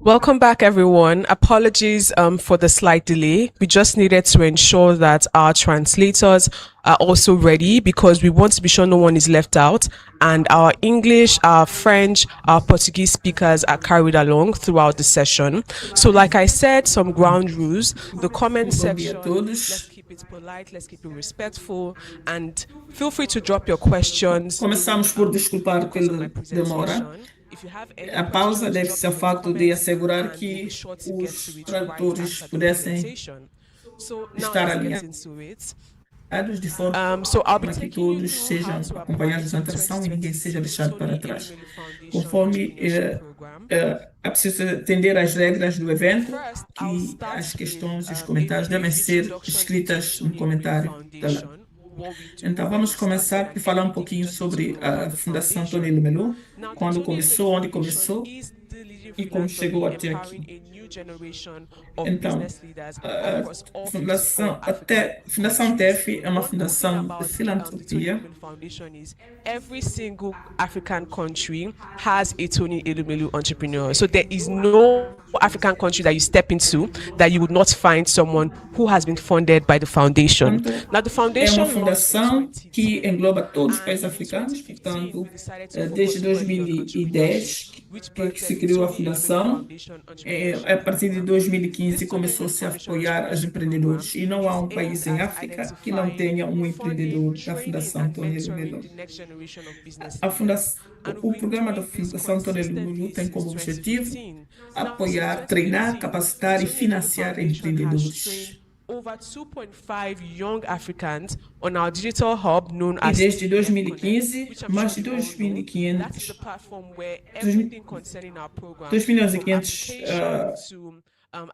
Welcome back, everyone. Apologies for the slight delay. We just needed to ensure that our translators are also ready because we want to be sure no one is left out. And our English, our French, our Portuguese speakers are carried along throughout the session. So, like I said, some ground rules. The comment Bom dia a section, let's todos. keep it polite, let's keep it respectful, and feel free to drop your questions Começamos por desculpar the course of my pela demora. presentation. If you have any A pausa questions, drop deve-se ao them in the facto de comments assegurar and we'll be que sure to get to os it right tradutores after the pudessem presentation. So now estar let's get alinhados into it. de forma So I'll be que taking you todos through how sejam to apply acompanhados to na the atração e ninguém seja 2026 deixado para Tony trás. Elumelu Foundation Conforme Entrepreneurship Program. é preciso atender às regras do evento, First, I'll que start as with questões e os a comentários devem brief ser introduction into escritas no Tony Elumelu comentário da live. Foundation. What we do, Então, where we vamos started, começar and por falar um everything pouquinho just need to sobre know a about the Fundação foundation. Tony Elumelu, Now, the quando Tony Elumelu começou, onde Foundation começou is the leading e como chegou philanthropy até empowering aqui. a new generation of Então, business leaders a across all 54 African Fundação countries. TEF é uma One cool thing fundação de about the Tony filantropia Elumelu Foundation is every single African country has a Tony Elumelu entrepreneur. So there is no African country that you step into that you would not find someone who has been funded by the foundation. Portanto, Now, the é uma foundation launched in fundação que 2010. engloba todos os And países in africanos, 2015, portanto, we decided to desde focus fully on entrepreneurship, 2010 which que birthed se the criou a Tony Elumelu fundação. Foundation A Entrepreneurship partir de Program. 2015 This Tony começou-se a Elumelu Foundation apoiar os Entrepreneurship Program empreendedores e não há is um país aimed em at África que não identifying, tenha um funding, empreendedor da training, Fundação and Tony mentoring Elumelu. the next generation of business A leaders. fundação, And we've o been programa da doing this Fundação Tony Elumelu consistently tem since como objetivo 2015. Now, since apoiar, treinar, 2015, the capacitar e Tony Elumelu financiar Foundation has empreendedores. trained over 2.5 young Africans on our digital hub known E as desde TEF Connect, 2015, which I'm mais sure de you all know. That is the 2.500 platform where everything concerning our program, 2.500 from application to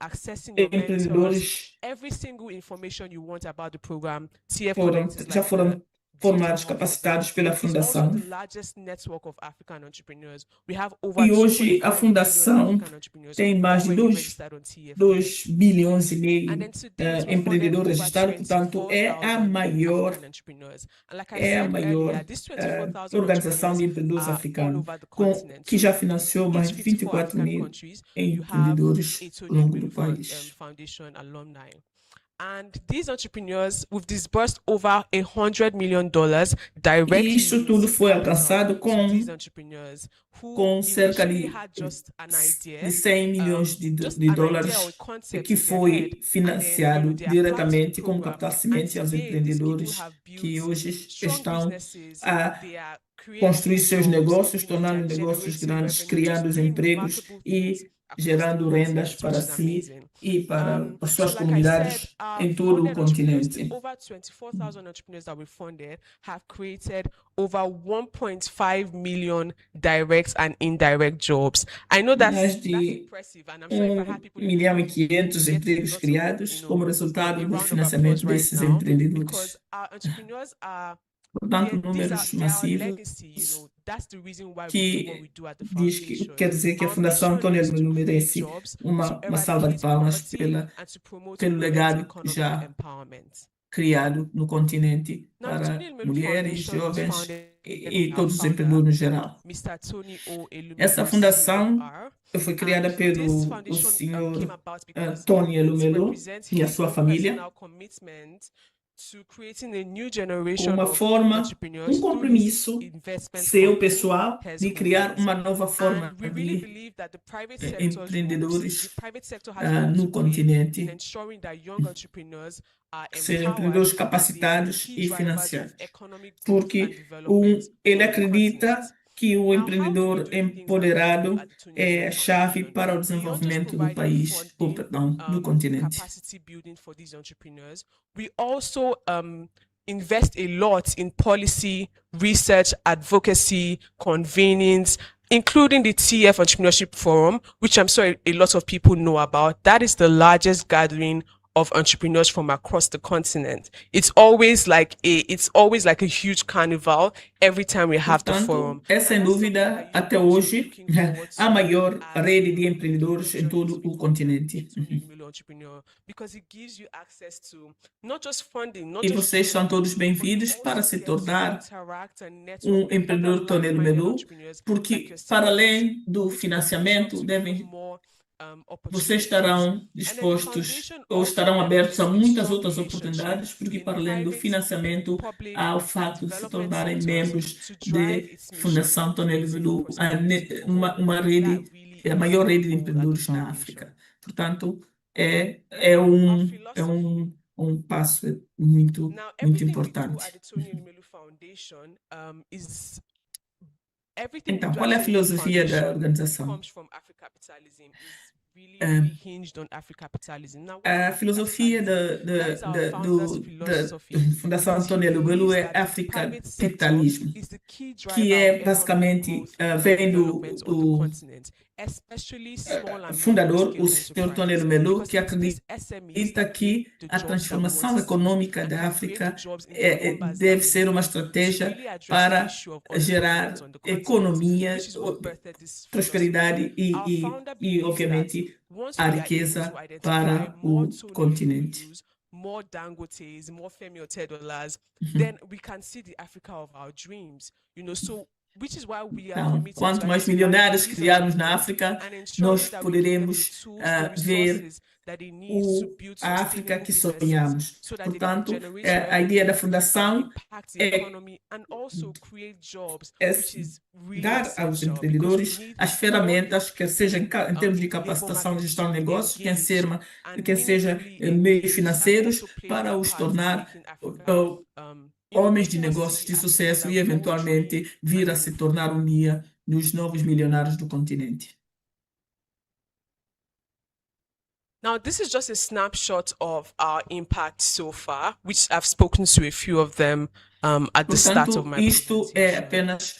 accessing your mentors, empreendedores every single information you want about the program, TF foram, Connect is já like foram the formados, digital hub for capacitados them. pela It's also Fundação. the largest network of African entrepreneurs. We have over E hoje 2.5 a million Fundação African entrepreneurs tem mais de already registered on TF Connect. 2 bilhões e And meio then to date, we've funded empreendedores over registrados, portanto, é a 24,000 maior, African entrepreneurs. And like I é a said maior earlier, these 24,000 organização entrepreneurs de empreendedores are all africanos, over the com, continent. que So já financiou in mais each de 54 24 African mil countries, you have empreendedores a ao Tony longo do Elumelu país. Foundation alumni. And these entrepreneurs, we've disbursed over $100 million directly E isso tudo foi alcançado to these entrepreneurs who com cerca initially de, had just an idea, de 100 milhões just de an idea or a dólares concept que in their head, foi and then financiado they applied to the diretamente como program. capital And semente aos today, these people empreendedores have que built hoje strong estão businesses. a They are construir creating seus jobs, negócios, you know, they tornando are negócios generating grandes, revenue, just criando doing empregos remarkable things e across the gerando rendas continent, which para is si amazing. e para as So suas like I said, comunidades our em todo o funded entrepreneurs, the continente. over 24,000 entrepreneurs that we funded have created over 1.5 million direct and indirect jobs. I know Mais that's de impressive, and I'm sure if I had people in the 1 milhão e room, 500 get empregos lots of, criados como resultado a do round of applause financiamento right desses now, empreendedores. because our entrepreneurs are Portanto, these are números they are our massivos legacy. That's the reason why we do what que we do at the diz que foundation. quer dizer que a Our Fundação mission Tony is to Elumelu create merece jobs, to uma salva de eradicate palmas poverty, and to promote pelo women's legado economic já empowerment. criado no continente Now, the Tony para Elumelu mulheres, Foundation was jovens founded e by our todos os founder, empreendedores no geral. Mr. Tony O. Essa Elumelu, fundação CFR. foi criada And this pelo o foundation senhor came about because Tony it Elumelu represents e a his sua own família personal commitment to creating a new com generation uma of forma, entrepreneurs through his compromisso investment seu company, pessoal TES de criar Holdings. uma nova forma And we really de believe that the private sector's role, the empreendedores private sector has a role no to play in continente, ensuring that young entrepreneurs are que sejam empowered empreendedores and they are the capacitados key e drivers of financiados. economic growth and Porque development ele on the acredita continent. que o Now, how do we empreendedor do the things that we do empoderado at the Tony é a Elumelu chave Foundation? para o Beyond just desenvolvimento do providing país, ou funding, perdão, do continente. capacity building for these entrepreneurs, we also invest a lot in policy, research, advocacy, convenings, including the TF Entrepreneurship Forum, which I'm sure a lot of people know about. That is the largest gathering of entrepreneurs from across the continent. It's always like a huge carnival every time we have the forum. Portanto, é sem dúvida, até hoje, a maior rede de empreendedores em todo o continente. Because it gives you access to not just funding, not E just vocês são todos bem-vindos para se tornar empreendedor Tony Elumelu, porque para além do financiamento devem vocês estarão dispostos ou estarão abertos a muitas outras oportunidades, porque para além do financiamento, há o facto de se tornarem membros de Fundação Elumelu, uma rede, a maior rede de empreendedores na África. Portanto, é um passo muito importante. Então, qual é a filosofia da organização? A filosofia da Fundação Elumelu é Africapitalismo, que é basicamente vem do fundador, o Sr. Elumelu, que acredita que a transformação econômica da África deve ser uma estratégia para gerar economia, prosperidade e obviamente, a riqueza para o continente. More Dangotes, more Femi Otedolas, then we can see the Africa of our dreams. So which is why we are então, quanto mais milionários criarmos na África, nós poderemos ver a África que sonhamos. Portanto, a ideia da fundação é dar aos empreendedores as ferramentas, quer seja em termos de capacitação de gestão de negócios, quer seja meios financeiros, para os tornar homens de negócios de sucesso e, eventualmente, vir a se tornar um dia dos novos milionários do continente. Now, this is just a snapshot of our impact so far, which I've spoken to a few of them at the start of my isto é apenas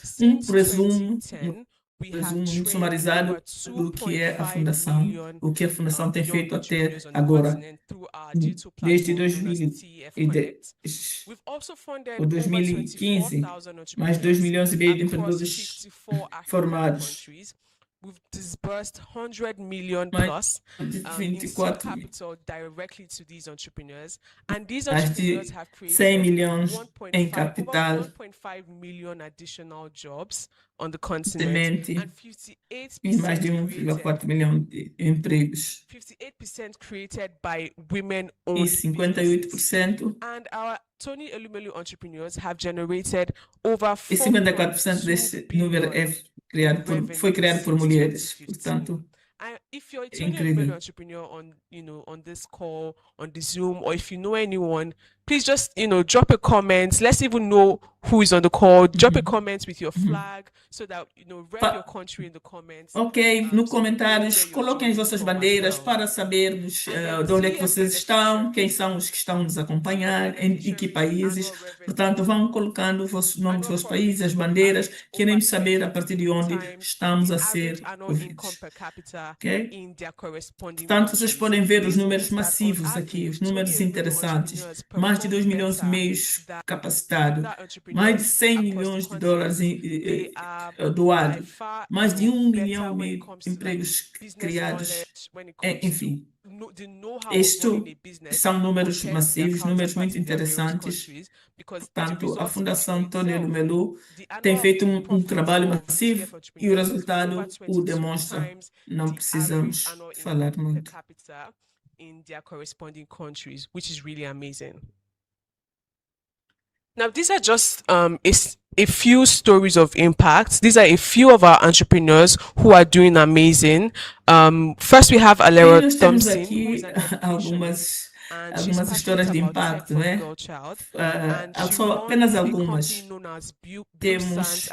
resumo muito sumarizado do que é a Fundação, o que a Fundação tem feito até agora, desde 2015, mais 2,5 milhões de empreendedores formados. We've disbursed 100 million plus in seed capital directly to these entrepreneurs, and these mais entrepreneurs de have created 100 milhões em capital, 1.5 million additional jobs on the continent, and 58% e mais de 1,4 milhão de empregos. 58% created by women-owned e 58%, and our Tony Elumelu entrepreneurs have generated over 54% desse número foi criado por mulheres. Portanto, if you're a Tony Elumelu entrepreneur on this call, on the Zoom, or if you know anyone, please just drop a comment. Let's even know who is on the call. Drop a comment with your flag so that rep your country in the comments. Ok, nos comentários coloquem as vossas bandeiras para sabermos de onde é que vocês estão, quem são os que estão nos acompanhar, em que países. Portanto, vão colocando o nome dos vossos países, as bandeiras. Queremos saber a partir de onde estamos a ser ouvidos. Ok? Portanto, vocês podem ver os números massivos aqui, os números interessantes. Mais de 2,5 milhões capacitados, mais de 100 milhões de dólares doados, mais de 1,5 milhão de empregos criados, enfim. Isto são números massivos, números muito interessantes. Portanto, a Fundação Elumelu tem feito um trabalho massivo e o resultado o demonstra. Não precisamos falar muito. In their corresponding countries, which is really amazing. Now, these are just a few stories of impact. These are a few of our entrepreneurs who are doing amazing. First, we have Alera Thompson. Aqui algumas histórias de impacto, né? Só apenas algumas. Temos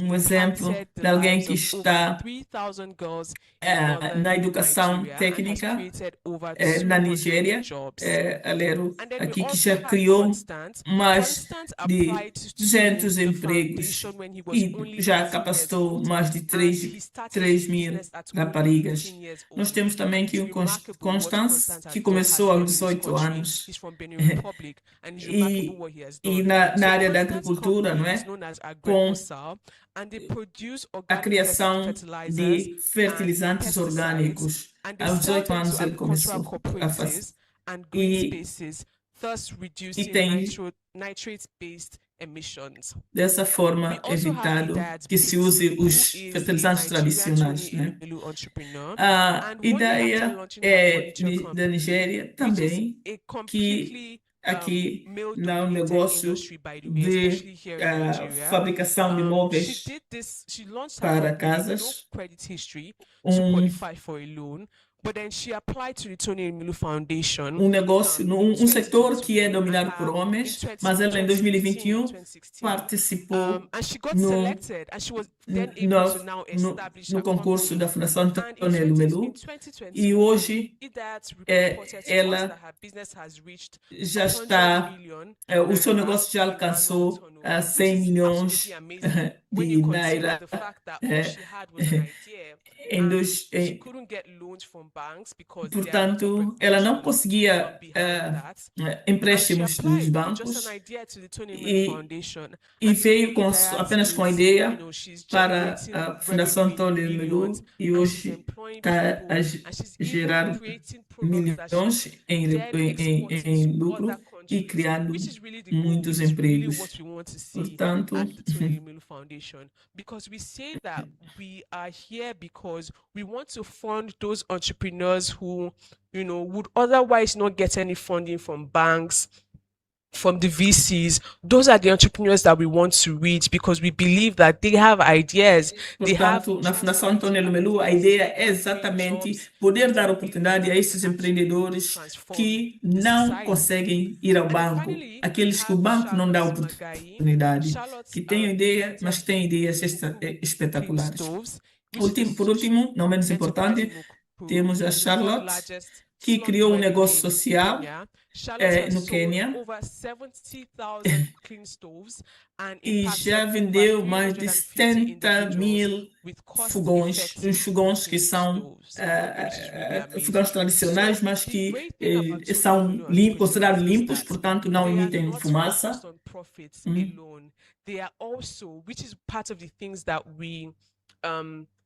um exemplo de alguém que está na educação técnica na Nigéria, Alero, aqui que já criou mais de 200 empregos e já capacitou mais de 3 mil raparigas. Nós temos também aqui o Constance, que começou aos 18 anos e na área da agricultura, não é? Com a criação de fertilizantes orgânicos. Aos 18 anos ele começou a fazer. E tem emissions. Dessa We forma, also have a evitado que se use diabetes, who os is a fertilizantes Nigerian tradicionais, Tony né? Elumelu entrepreneur, A and one day after ideia launching her furniture da company, Nigéria which is também a que completely aqui no male-dominated negócio industry, by the way, de especially here in Nigeria. fabricação de She móveis did this, she launched her para company with no casas, credit history to um, qualify for a loan, but then she applied to the Tony Elumelu Foundation negócio, in um setor que é 2021 and dominado por in homens, 20, mas ela em 2015 and 2021 2016. participou And she got no, selected, and she was then able no, to now no, establish no her concurso company. da Fundação And in Elumelu, e 2021, hoje that reported to us ela that her business has reached já 100 está, million o seu naira negócio já in annual alcançou turnover, 100 which is milhões absolutely amazing when you de consider naira the fact that all she had was an idea em and dois, she couldn't get loans from banks because there are a lot of portanto, ela não regulations conseguia behind that. And she empréstimos dos applied with just an bancos idea to the Tony Elumelu e, Foundation. e And veio today com, that apenas com a is, ideia she's para generating a revenue Fundação in Elumelu millions, e and she's hoje employing está people, a and she's even gerar creating products that she's milhões em, then exporting em to other lucro e countries, criando which is really the goal, muitos which is really empregos. what we want to see Portanto, at the Tony Elumelu Foundation, because we say that we are here because we want to fund those entrepreneurs who, would otherwise not get any funding from banks, from the VCs. Those are the entrepreneurs that we want to reach because we believe that they have ideas. They have portanto, na Fundação Elumelu, a ideia é exatamente poder dar oportunidade a esses empreendedores que não conseguem ir ao banco, aqueles que o banco não dá oportunidade, que têm ideia, mas que têm ideias espetaculares. Por último, não menos importante, temos a Charlotte, que criou um negócio social no Quênia e já vendeu mais de 70 mil fogões, uns fogões que são fogões tradicionais, mas que são considerados limpos, portanto não emitem fumaça. They are also, which is part of the things that we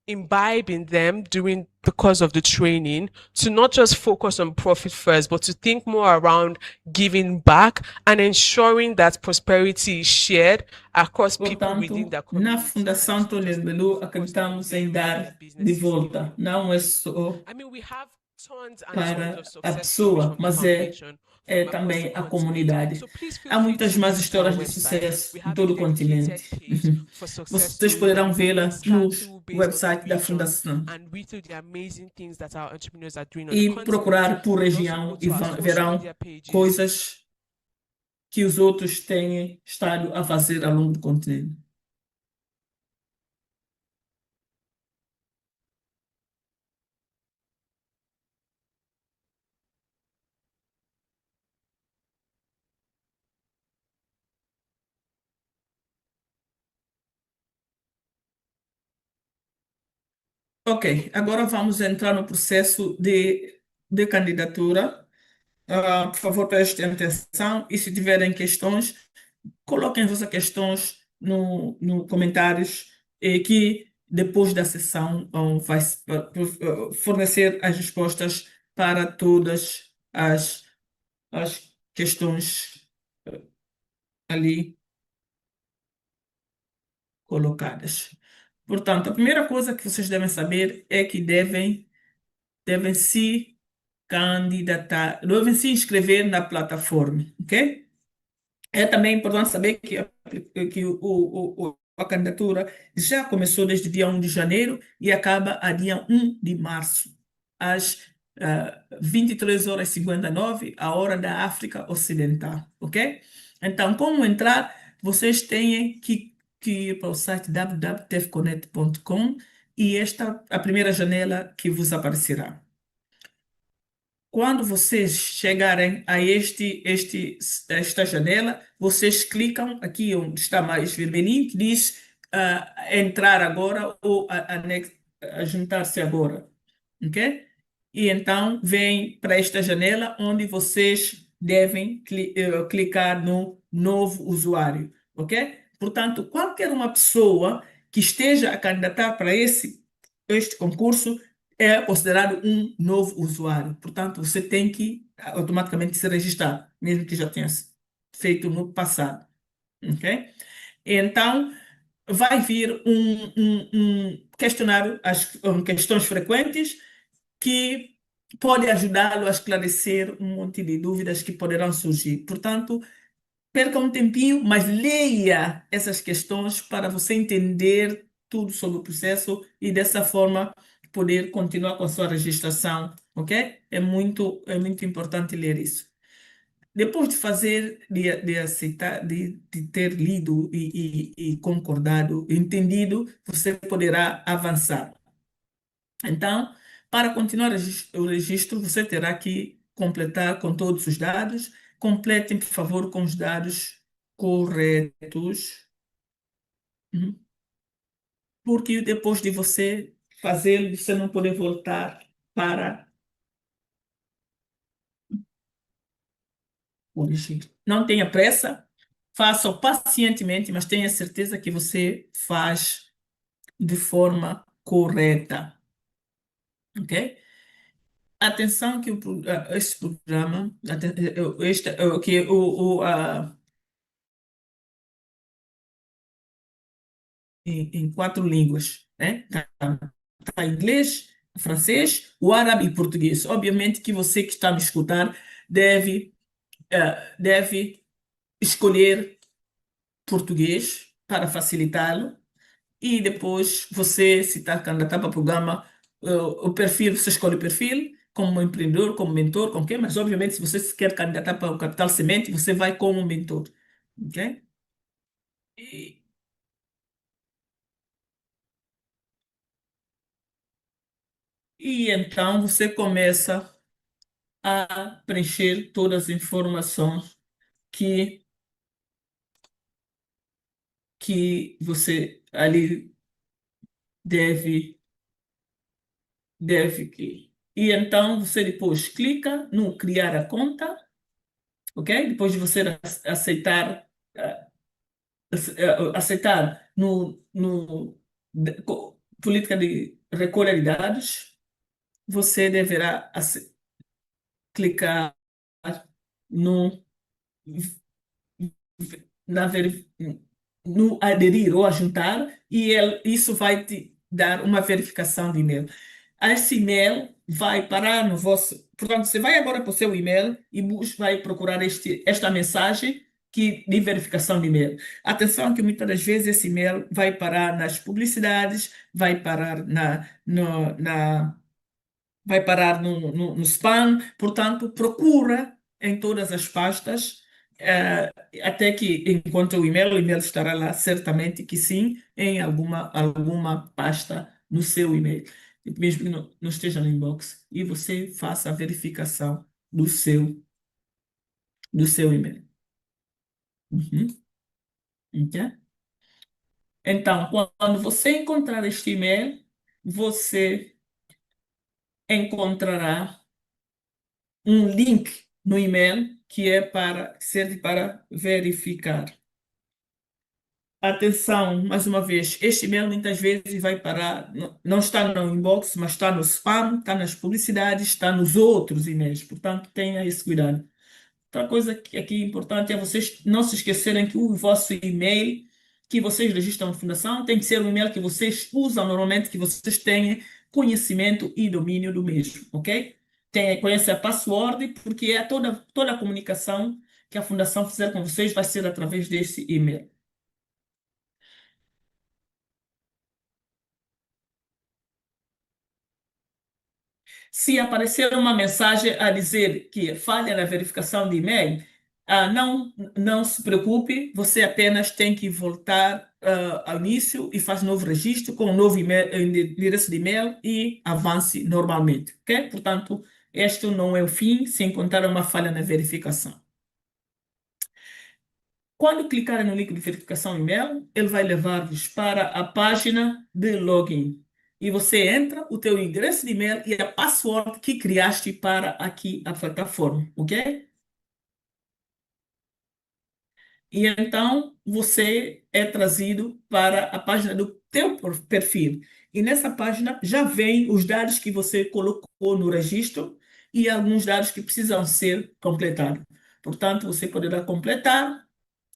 imbibe in them during the course of the training, to not just focus on profit first, but to think more around giving back and ensuring that prosperity is shared across people within the community. Na Fundação Elumelu, acreditamos em dar de volta. Não é só para a pessoa, mas é também a comunidade. Há muitas mais histórias de sucesso em todo o continente. Vocês poderão vê-la no website da Fundação e procurar por região e verão coisas que os outros têm estado a fazer ao longo do continente. Ok, agora vamos entrar no processo de candidatura. Por favor, prestem atenção e se tiverem questões, coloquem as vossas questões no comentários que depois da sessão vai fornecer as respostas para todas as questões ali colocadas. Portanto, a primeira coisa que vocês devem saber é que devem se candidatar, devem se inscrever na plataforma, ok? É também importante saber que a candidatura já começou desde dia 1 de janeiro e acaba a dia 1 de março, às 23h59, a hora da África Ocidental, ok? Então, como entrar? Vocês têm que ir para o site www.tefconnect.com e esta é a primeira janela que vos aparecerá. Quando vocês chegarem a esta janela, vocês clicam aqui onde está mais vermelhinho, que diz entrar agora ou a juntar-se agora, ok? E então vem para esta janela onde vocês devem clicar no novo usuário, ok? Portanto, qualquer uma pessoa que esteja a candidatar para este concurso é considerado um novo usuário. Portanto, você tem que automaticamente se registrar, mesmo que já tenha feito no passado. ok? Então, vai vir um questionário, questões frequentes, que pode ajudá-lo a esclarecer um monte de dúvidas que poderão surgir. Portanto, perca um tempinho, mas leia essas questões para você entender tudo sobre o processo e dessa forma poder continuar com a sua registração, ok? É muito importante ler isso. Depois de fazer, de aceitar, de ter lido e concordado, entendido, você poderá avançar. Então, para continuar o registro, você terá que completar com todos os dados. Completem, por favor, com os dados corretos, porque depois de você fazê-lo, você não poder voltar para o registro. Não tenha pressa, faça-o pacientemente, mas tenha certeza que você faz de forma correta, ok? Atenção que este programa, que em 4 línguas, né? Tá inglês, francês, o árabe e português. Obviamente que você que está me escutar deve escolher português para facilitá-lo e depois você, se está candidato para o programa, o perfil, você escolhe o perfil como empreendedor, como mentor, com quem, mas obviamente se você se quer candidatar para o Capital Semente, você vai como mentor, ok? E, e então você começa a preencher todas as informações que, que você ali deve, e então você depois clica no criar a conta, ok? Depois de você aceitar, aceitar no política de recolha de dados, você deverá clicar no na veri- no aderir ou ajuntar, e isso vai te dar uma verificação de e-mail. Esse e-mail vai parar no vosso. Portanto, você vai agora para o seu e-mail e vai procurar esta mensagem de verificação de e-mail. Atenção que muitas das vezes esse e-mail vai parar nas publicidades, vai parar vai parar no spam, portanto, procura em todas as pastas, até que encontre o e-mail estará lá, certamente que sim, em alguma pasta no seu e-mail, mesmo que não esteja no inbox, e você faça a verificação do seu e-mail. Uhum. Ok? Então, quando você encontrar este e-mail, você encontrará um link no e-mail que serve para verificar. Atenção, mais uma vez, este e-mail muitas vezes vai parar, não está no inbox, mas está no spam, está nas publicidades, está nos outros e-mails. Portanto, tenha esse cuidado. Outra coisa que aqui é importante é vocês não se esquecerem que o vosso e-mail que vocês registram na Fundação tem que ser um e-mail que vocês usam normalmente, que vocês tenham conhecimento e domínio do mesmo, ok? Conhece a password, porque toda a comunicação que a Fundação fizer com vocês vai ser através desse e-mail. Se aparecer uma mensagem a dizer que falha na verificação de e-mail, não se preocupe, você apenas tem que voltar ao início e faz novo registro com um novo endereço de e-mail e avance normalmente, ok? Portanto, este não é o fim se encontrar uma falha na verificação. Quando clicar no link de verificação e-mail, ele vai levar-vos para a página de login. E você entra o teu endereço de e-mail e a password que criaste para aqui a plataforma, ok? E então você é trazido para a página do teu perfil. E nessa página já vem os dados que você colocou no registro e alguns dados que precisam ser completados. Portanto, você poderá completar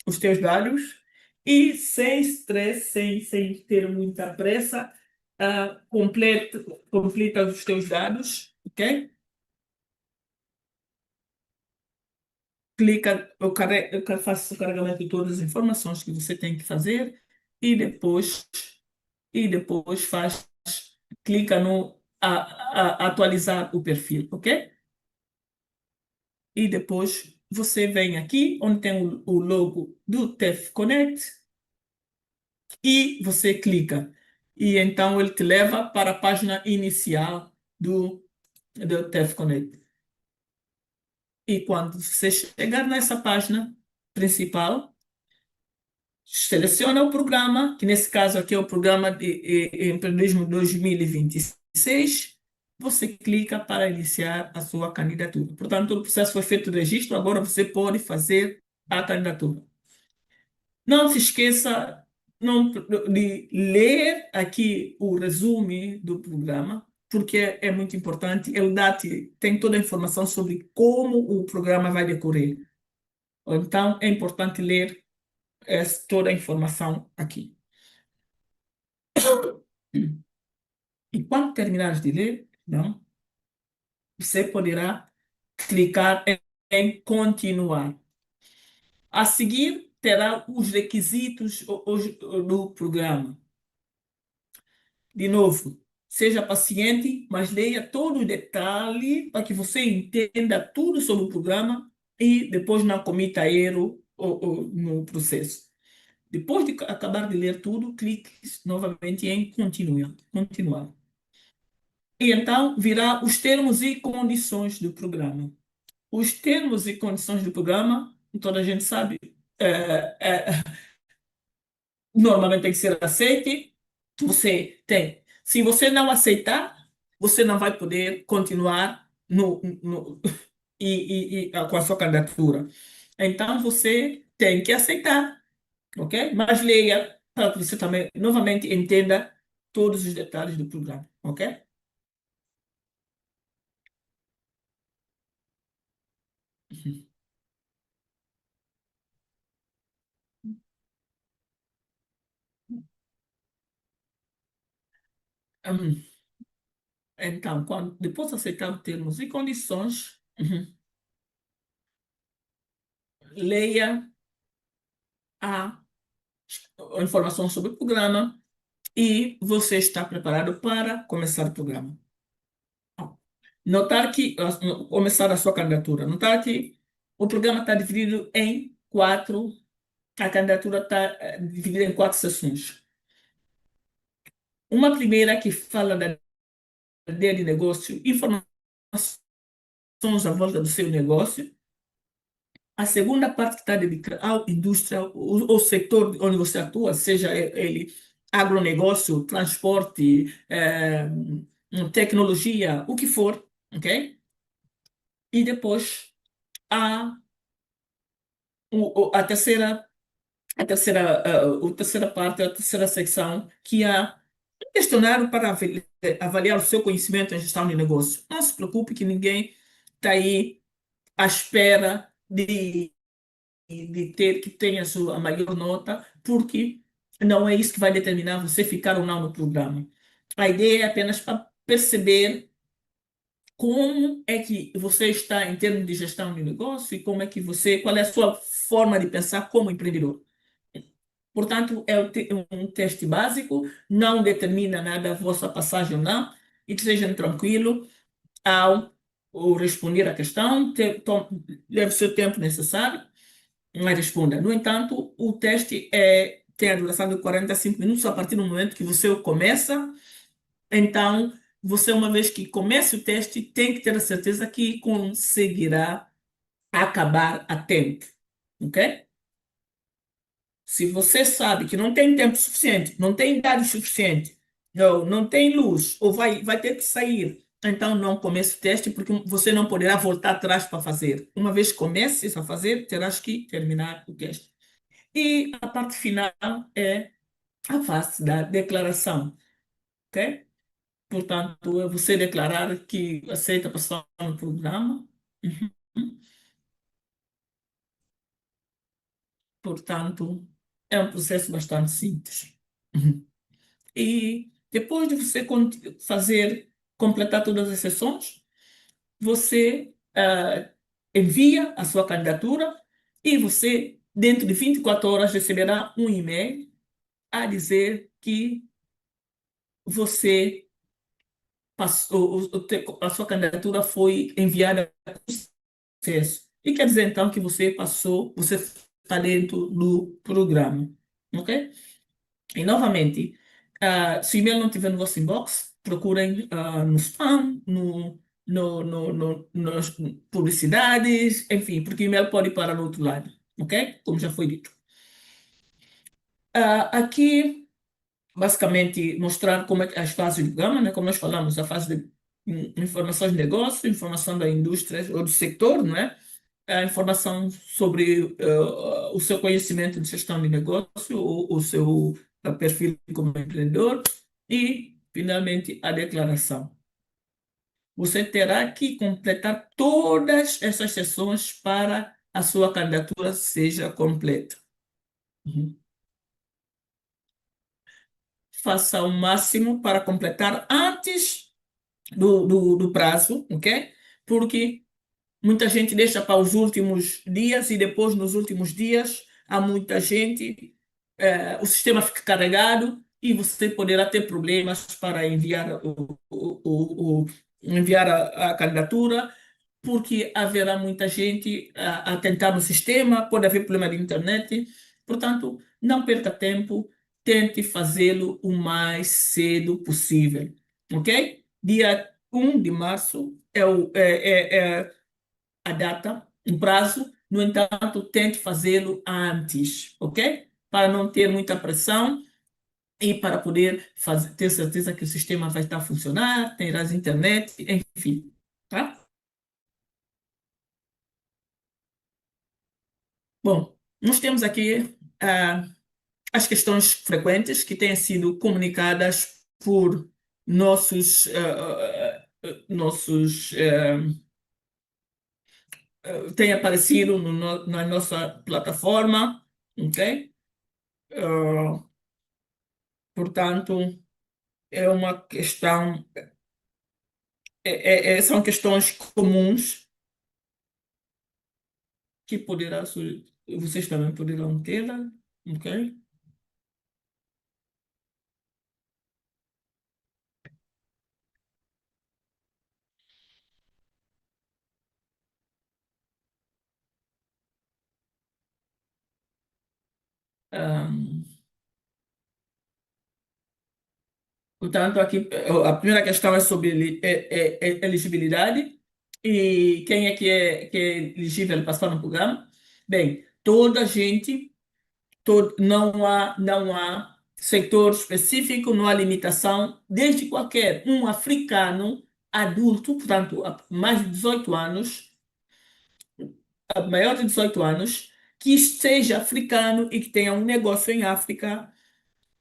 os teus dados e sem stress, sem ter muita pressa, completa os teus dados, ok? Clica, faço o carregamento de todas as informações que você tem que fazer e depois clica no atualizar o perfil, ok? E depois você vem aqui onde tem o logo do TEF Connect e você clica. E então ele te leva para a página inicial do TEF Connect. E quando você chegar nessa página principal, seleciona o programa, que nesse caso aqui é o Programa de Empreendedorismo 2026, você clica para iniciar a sua candidatura. Portanto, o processo foi feito o registro, agora você pode fazer a candidatura. Não se esqueça de ler aqui o resumo do programa, porque é muito importante. Ele tem toda a informação sobre como o programa vai decorrer. Então, é importante ler toda a informação aqui. E quando terminares de ler, não, você poderá clicar em continuar. A seguir, terá os requisitos do programa. De novo, seja paciente, mas leia todo o detalhe para que você entenda tudo sobre o programa e depois não cometa erro no processo. Depois de acabar de ler tudo, clique novamente em continuar. E então virá os termos e condições do programa. Os termos e condições do programa, toda a gente sabe, normalmente tem que ser aceite. Se você não aceitar, você não vai poder continuar com a sua candidatura. Então você tem que aceitar, ok? Mas leia para que você também novamente entenda todos os detalhes do programa, ok? Hum, Então, depois de aceitar os termos e condições, leia a informação sobre o programa e você está preparado para começar o programa. Começar a sua candidatura. Notar que o programa está dividido em quatro, a candidatura está dividida em quatro sessões. Uma primeira que fala da ideia de negócio, informações à volta do seu negócio. A segunda parte que está dedicada à indústria, o setor onde você atua, seja ele agronegócio, transporte, tecnologia, o que for, ok? E depois há a terceira parte, a terceira secção, que é questionário para avaliar o seu conhecimento em gestão de negócio. Não se preocupe que ninguém está aí à espera de ter que tenha a maior nota, porque não é isso que vai determinar você ficar ou não no programa. A ideia é apenas para perceber como é que você está em termos de gestão de negócio e qual é a sua forma de pensar como empreendedor. Portanto, é um teste básico, não determina nada a vossa passagem ou não, e sejam tranquilo ao responder à questão, leve o seu tempo necessário, mas responda. No entanto, o teste tem a duração de 45 minutos a partir do momento que você o começa. Então, você, uma vez que comece o teste, tem que ter a certeza que conseguirá acabar a tempo. Ok? Se você sabe que não tem tempo suficiente, não tem dados suficientes, não tem luz, ou vai ter que sair, então não comece o teste, porque você não poderá voltar atrás para fazer. Uma vez que comeces a fazer, terás que terminar o teste. E a parte final é a fase da declaração, ok? Portanto, é você declarar que aceita participar no programa. Uhum. Portanto, é um processo bastante simples. Uhum. E depois de você completar todas as sessões, você envia a sua candidatura e você, dentro de 24 horas, receberá um e-mail a dizer que você passou, a sua candidatura foi enviada para o processo. E quer dizer, então, que você passou, você está dentro do programa. Ok? E, novamente, se o e-mail não estiver no vosso inbox, procurem no spam, nas publicidades, enfim, porque o e-mail pode ir para o outro lado. Ok? Como já foi dito. Aqui basicamente mostrar como é que as fases do programa, né? Como nós falamos, a fase de informações de negócio, informação da indústria ou do setor, não é? A informação sobre o seu conhecimento de gestão de negócio, o seu perfil como empreendedor e, finalmente, a declaração. Você terá que completar todas essas sessões para a sua candidatura seja completa. Uhum. Faça o máximo para completar antes do prazo, ok? Porque muita gente deixa para os últimos dias e depois, nos últimos dias, há muita gente, o sistema fica carregado e você poderá ter problemas para enviar, enviar a candidatura, porque haverá muita gente a tentar no sistema, pode haver problema de internet. Portanto, não perca tempo, tente fazê-lo o mais cedo possível, ok? Dia 1 de março é a data, o prazo, no entanto, tente fazê-lo antes, ok? Para não ter muita pressão e para poder ter certeza que o sistema vai estar a funcionar, terás internet, enfim, tá? Bom, nós temos aqui as questões frequentes que têm sido comunicadas por nossos têm aparecido na nossa plataforma, ok? Uh, Portanto, é uma questão, são questões comuns que vocês também poderão tê-la, ok? Um, Portanto, aqui a primeira questão é sobre elegibilidade e quem que é elegível para participar no programa. Bem, toda a gente, não há setor específico, não há limitação, desde qualquer um africano adulto, portanto, a mais de 18 anos, a maior de 18 anos, que seja africano e que tenha um negócio em África.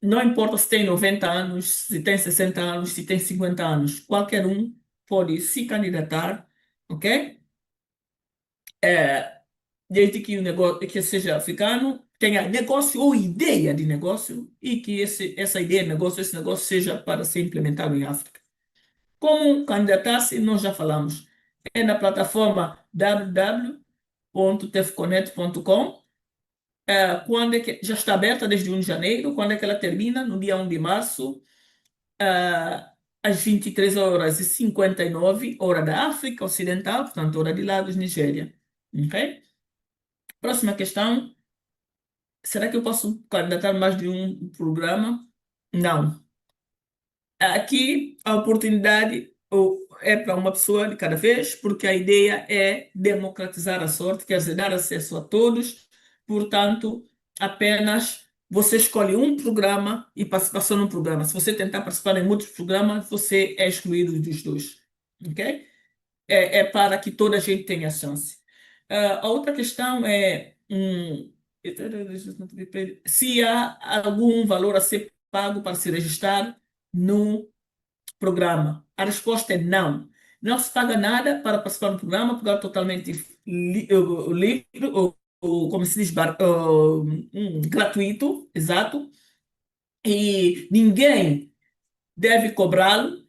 Não importa se tem 90 anos, se tem 60 anos, se tem 50 anos, qualquer um pode se candidatar, ok? Desde que o negócio que seja africano, tenha negócio ou ideia de negócio e que essa ideia de negócio, esse negócio seja para ser implementado em África. Como candidatar-se, nós já falamos. É na plataforma www.tefconnect.com. Quando é que já está aberta desde 1 de janeiro, quando é que ela termina? No dia 1 de março, às 23h59, hora da África Ocidental, portanto, hora de Lagos, Nigéria. Ok? Próxima questão. Será que eu posso candidatar mais de um programa? Não. Aqui, a oportunidade é para uma pessoa de cada vez, porque a ideia é democratizar a sorte, quer dizer, dar acesso a todos. Portanto, apenas você escolhe um programa e participa só num programa. Se você tentar participar em muitos programas, você é excluído dos dois. Ok? É para que toda a gente tenha chance. A outra questão é se há algum valor a ser pago para se registrar no programa. A resposta é não. Não se paga nada para participar do programa, o programa é totalmente livre, como se diz, gratuito, exato, e ninguém deve cobrá-lo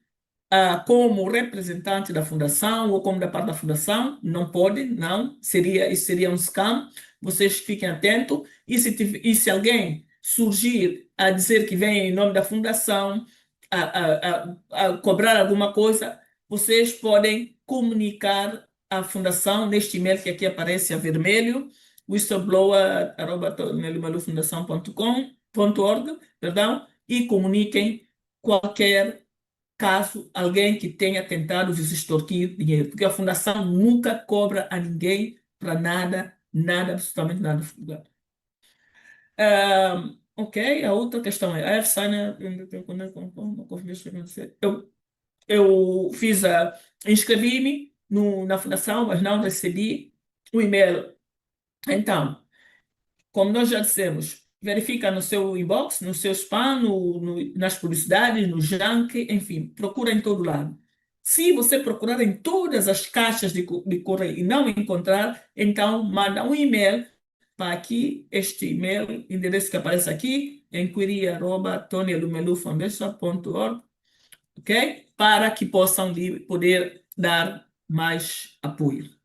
como representante da fundação ou como da parte da fundação, não pode, não, isso seria um scam, vocês fiquem atentos, e se alguém surgir a dizer que vem em nome da fundação, a cobrar alguma coisa, vocês podem comunicar à fundação neste e-mail que aqui aparece a vermelho, whistleblower@elumelufundação.org, perdão, e comuniquem qualquer caso alguém que tenha tentado vos extorquir dinheiro, porque a fundação nunca cobra a ninguém para nada, nada, absolutamente nada. Ok, a outra questão é, I have signed eu fiz inscrevi-me na fundação, mas não recebi o e-mail. Então, como nós já dissemos, verifica no seu inbox, no seu spam, nas publicidades, no junk, enfim, procura em todo lado. Se você procurar em todas as caixas de correio e não encontrar, então manda um e-mail para aqui, este e-mail, endereço que aparece aqui, inquiry@tonyelumelu.org, ok? Para que possam poder dar mais apoio.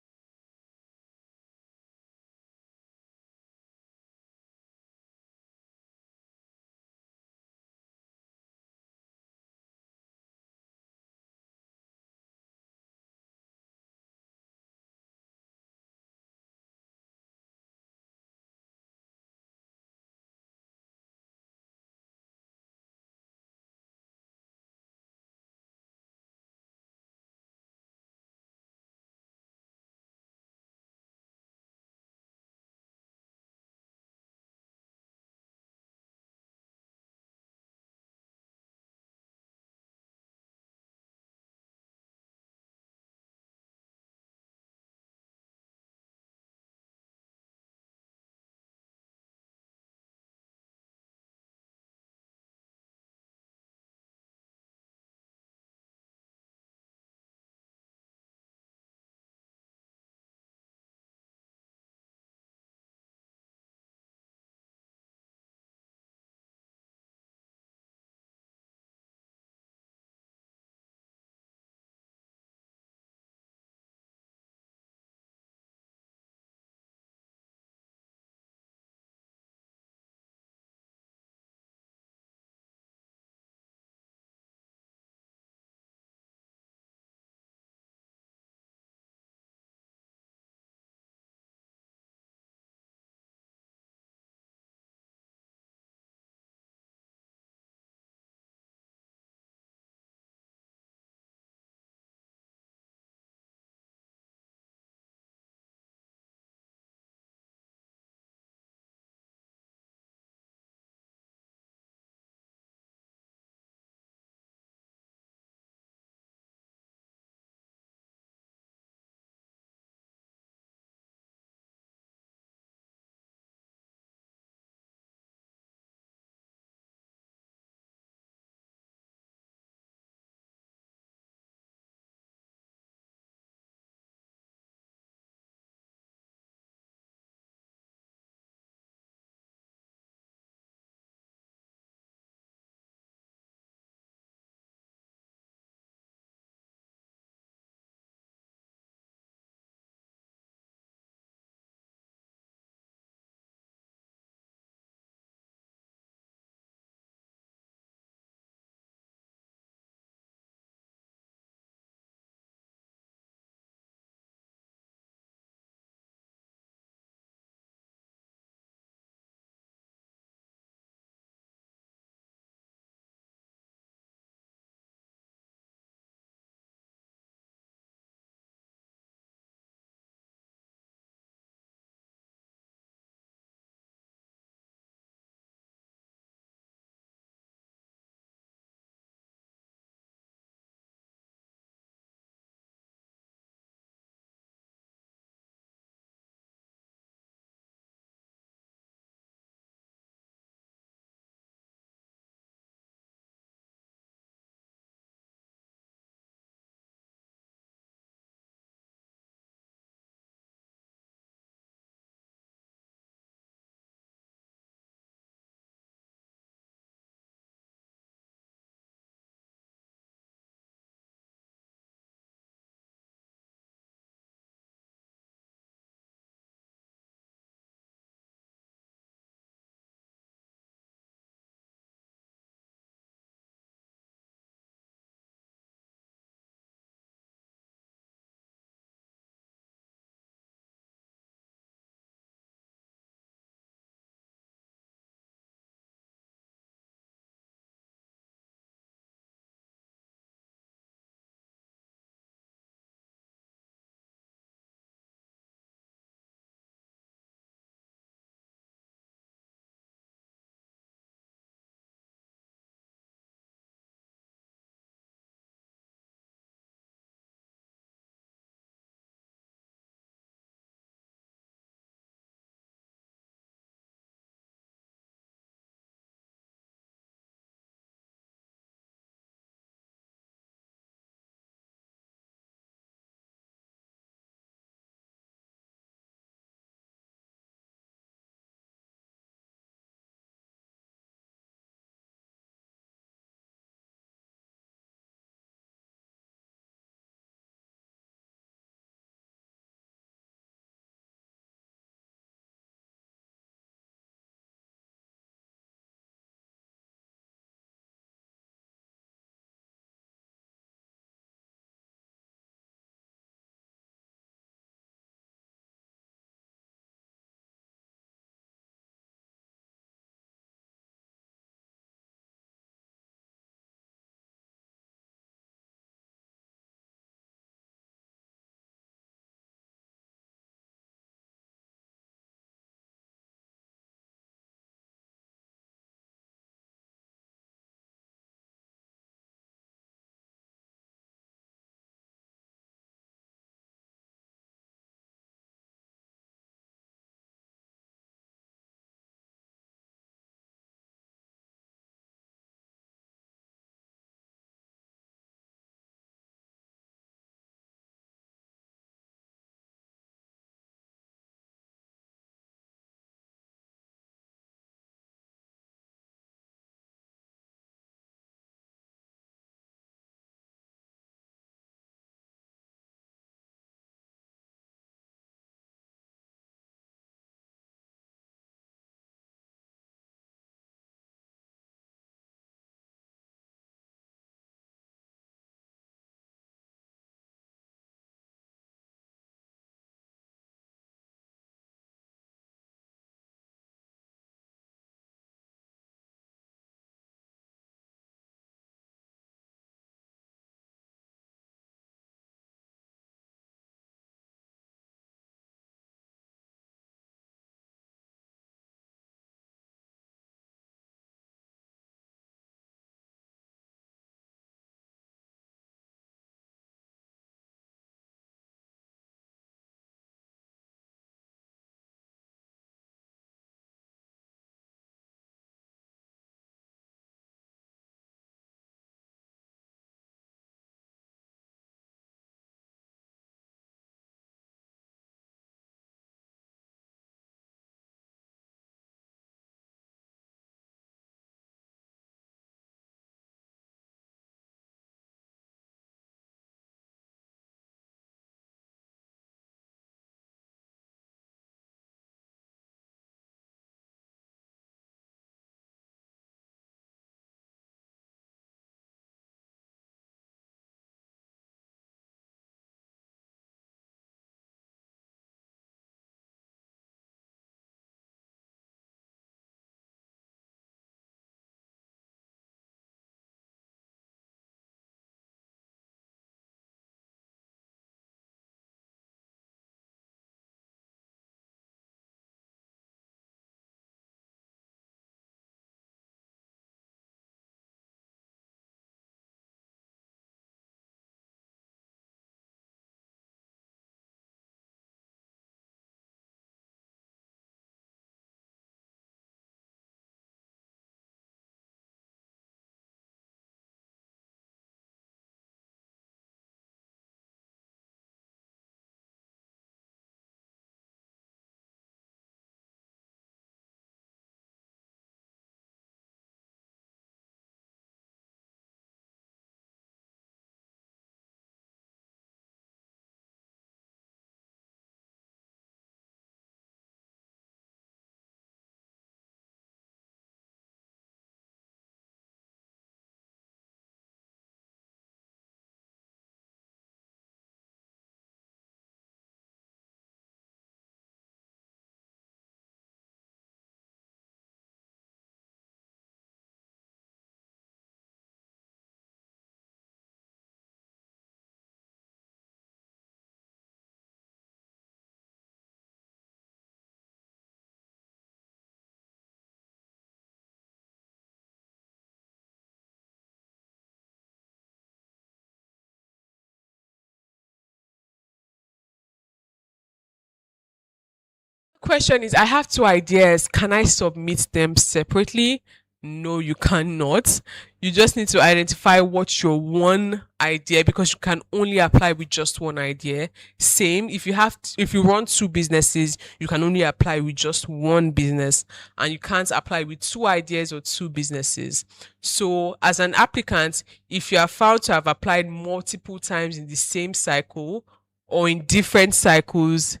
question is, I have two ideas. Can I submit them separately? No, you cannot. You just need to identify what's your one idea, because you can only apply with just one idea. Same, if you run two businesses, you can only apply with just one business, and you can't apply with two ideas or two businesses. So as an applicant, if you are found to have applied multiple times in the same cycle or in different cycles,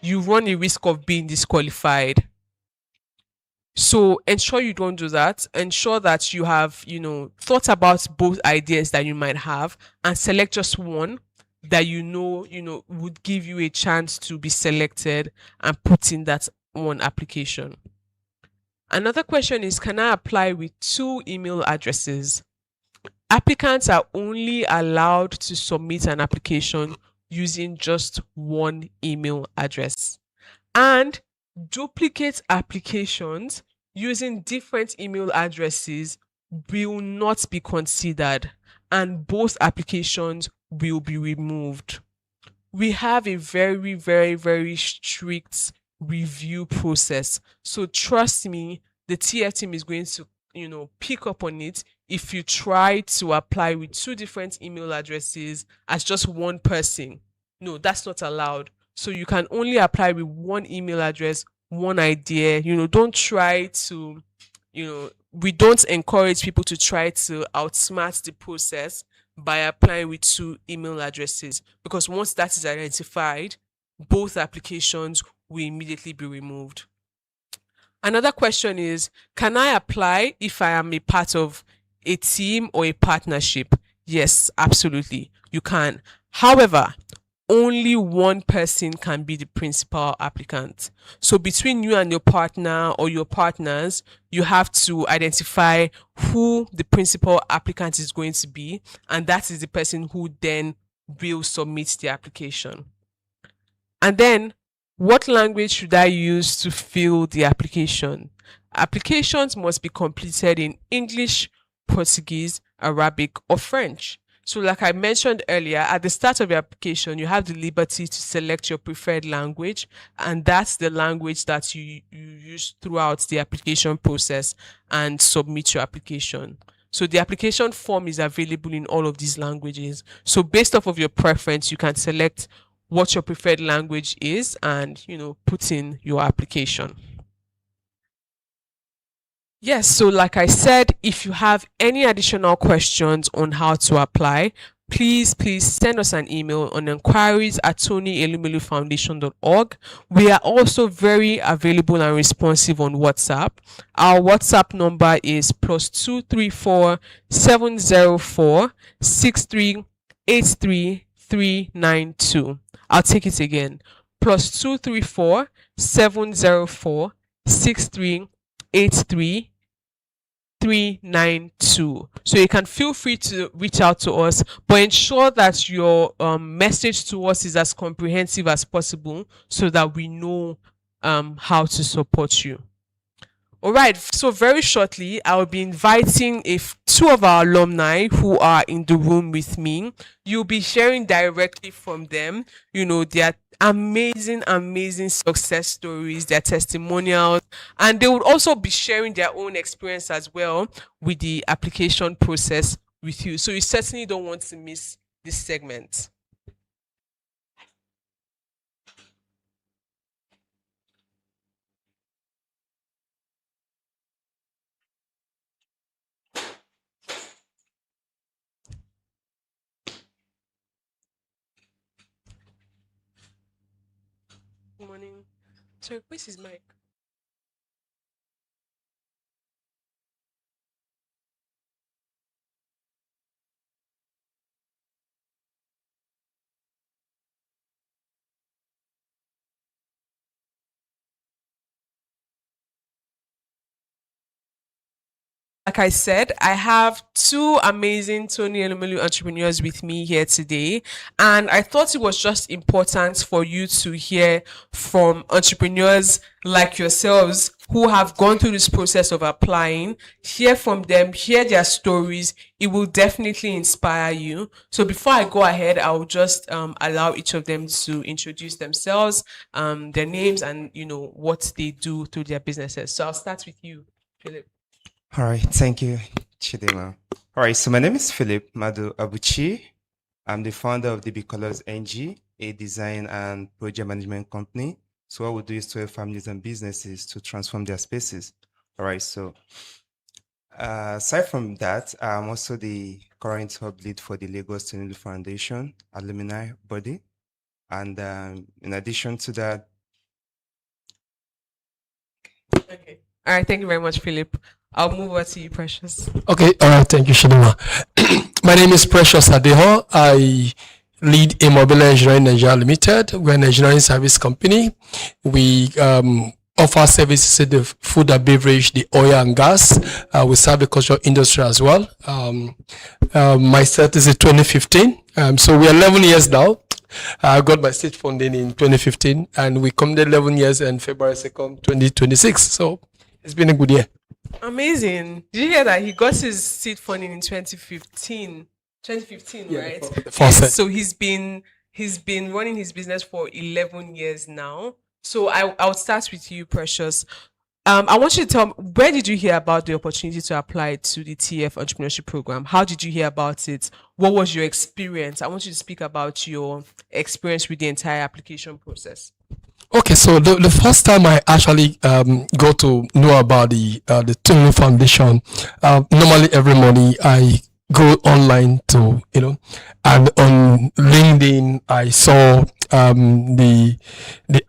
you run a risk of being disqualified. So ensure you don't do that. Ensure that you have, thought about both ideas that you might have, and select just one that would give you a chance to be selected and put in that one application. Another question is, can I apply with two email addresses? Applicants are only allowed to submit an application using just one email address. And duplicate applications using different email addresses will not be considered, and both applications will be removed. We have a very, very, very strict review process. So trust me, the TF team is going to, pick up on it if you try to apply with two different email addresses as just one person. No, that's not allowed. So you can only apply with one email address, one idea. Don't try to, we don't encourage people to try to outsmart the process by applying with two email addresses, because once that is identified, both applications will immediately be removed. Another question is, can I apply if I am a part of a team or a partnership? Yes, absolutely, you can. However, only one person can be the principal applicant. So between you and your partner or your partners, you have to identify who the principal applicant is going to be, and that is the person who then will submit the application. And then, what language should I use to fill the application? Applications must be completed in English, Portuguese, Arabic, or French. So like I mentioned earlier, at the start of your application, you have the liberty to select your preferred language, and that's the language that you use throughout the application process and submit your application. So the application form is available in all of these languages. So based off of your preference, you can select what your preferred language is and, put in your application. Yes, so like I said, if you have any additional questions on how to apply, please send us an email on enquiries@tonyelumelu.foundation.org. We are also very available and responsive on WhatsApp. Our WhatsApp number is +234 704 6383 392. I'll take it again. +234 704 6383 392. So you can feel free to reach out to us, but ensure that your message to us is as comprehensive as possible so that we know how to support you. All right, so very shortly, I'll be inviting two of our alumni who are in the room with me. You'll be hearing directly from them, their amazing success stories, their testimonials, and they would also be sharing their own experience as well with the application process with you. So you certainly don't want to miss this segment. Good morning. Sorry, where's his mic? Like I said, I have two amazing Tony Elumelu entrepreneurs with me here today. And I thought it was just important for you to hear from entrepreneurs like yourselves who have gone through this process of applying, hear from them, hear their stories. It will definitely inspire you. So before I go ahead, I will just allow each of them to introduce themselves, their names, and what they do through their businesses. So I'll start with you, Philip. All right, thank you, Chidema. All right, so my name is Philip Madu Abuchi. I'm the founder of DB Colors NG, a design and project management company. So what we do is to help families and businesses to transform their spaces. All right, so aside from that, I'm also the current hub lead for the Lagos Tunulu Foundation Alumni body. And in addition to that, Okay. All right. Thank you very much, Philip. I'll move over to you, Precious. Okay, all right, thank you, Shidima. My name is Precious Adeho. I lead Immobile Engineering Nigeria Limited. We're an engineering service company. We offer services in the food and beverage, the oil and gas. We serve the cultural industry as well. My start is in 2015. So we're 11 years now. I got my state funding in 2015, and we completed 11 years in February 2nd, 2026. So it's been a good year. Amazing. Did you hear that he got his seed funding in 2015? 2015, Yeah, right? the first set. So he's been running his business for 11 years now. So I'll start with you, Precious. I want you to tell me, where did you hear about the opportunity to apply to the TF entrepreneurship program? How did you hear about it? What was your experience? I want you to speak about your experience with the entire application process. Okay, so the first time I actually got to know about the Tunlu Foundation, normally every morning I go online to, and on LinkedIn I saw the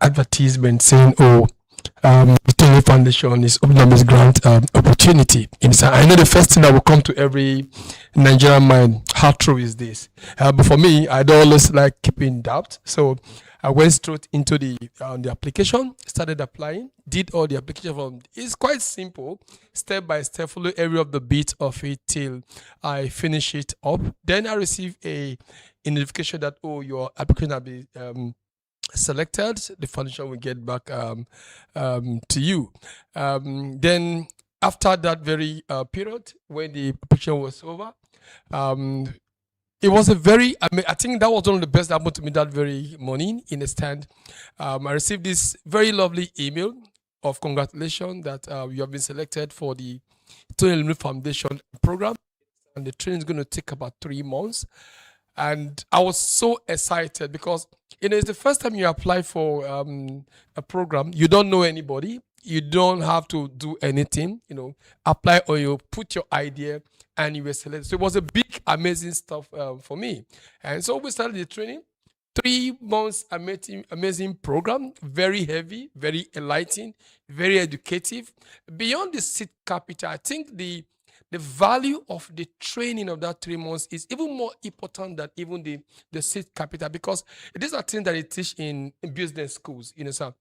advertisement saying, the Tunlu Foundation is opening up this grant opportunity. So I know the first thing that will come to every Nigerian mind, how true is this? But for me, I'd always like keeping doubt. So I went straight into the application, started applying, did all the application form. It's quite simple, step by step, follow every of the bit of it till I finish it up. Then I receive a notification that, your application has been selected. The foundation will get back to you. Then after that very period, when the application was over, it was a very, I think that was one of the best that happened to me that very morning in a stand. I received this very lovely email of congratulations that you have been selected for the Tony Elumelu Foundation program. And the training is going to take about 3 months. And I was so excited because, it's the first time you apply for a program. You don't know anybody. You don't have to do anything, apply or you put your idea and you were selected. So it was a big, amazing stuff for me. And so we started the training. 3 months amazing program, very heavy, very enlightening, very educative. Beyond the seed capital, I think the value of the training of that 3 months is even more important than even the seed capital, because these are things that they teach in business schools, sir.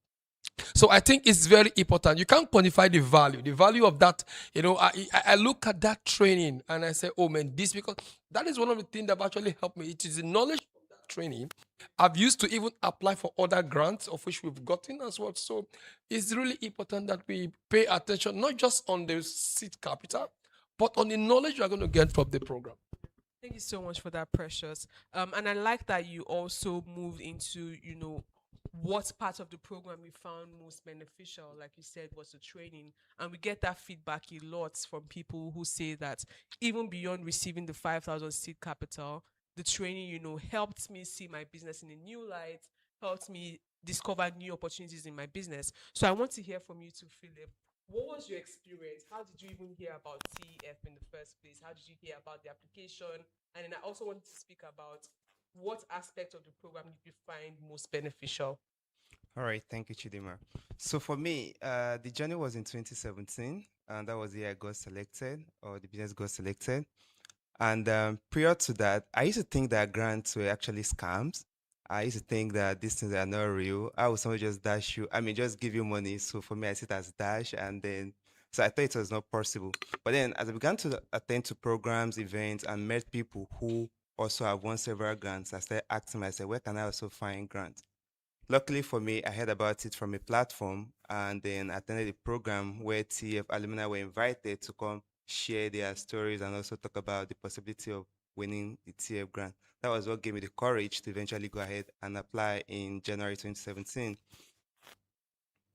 So I think it's very important. You can't quantify the value of that. I look at that training and I say, oh man, because that is one of the things that actually helped me. It is the knowledge of that training I've used to even apply for other grants, of which we've gotten as well. So it's really important that we pay attention, not just on the seed capital, but on the knowledge you're going to get from the program. Thank you so much for that, Precious. And I like that you also moved into, what part of the program we found most beneficial, like you said, was the training. And we get that feedback a lot from people who say that even beyond receiving the 5,000 seed capital, the training, helped me see my business in a new light, helped me discover new opportunities in my business. So I want to hear from you too, Philip. What was your experience? How did you even hear about TEF in the first place? How did you hear about the application? And then I also wanted to speak about what aspect of the program did you find most beneficial? all right, thank you, Chidima. So for me, the journey was in 2017, and that was the year I got selected, or the business got selected. And prior to that, I used to think that grants were actually scams. I used to think that these things are not real. I would somebody just dash you, just give you money. So for me, I see it as dash, and then So I thought it was not possible. But then as I began to attend to programs, events, and met people who also have won several grants, I started asking myself, where can I also find grants? Luckily for me, I heard about it from a platform and then attended a program where TF alumni were invited to come share their stories and also talk about the possibility of winning the TF grant. That was what gave me the courage to eventually go ahead and apply in January 2017.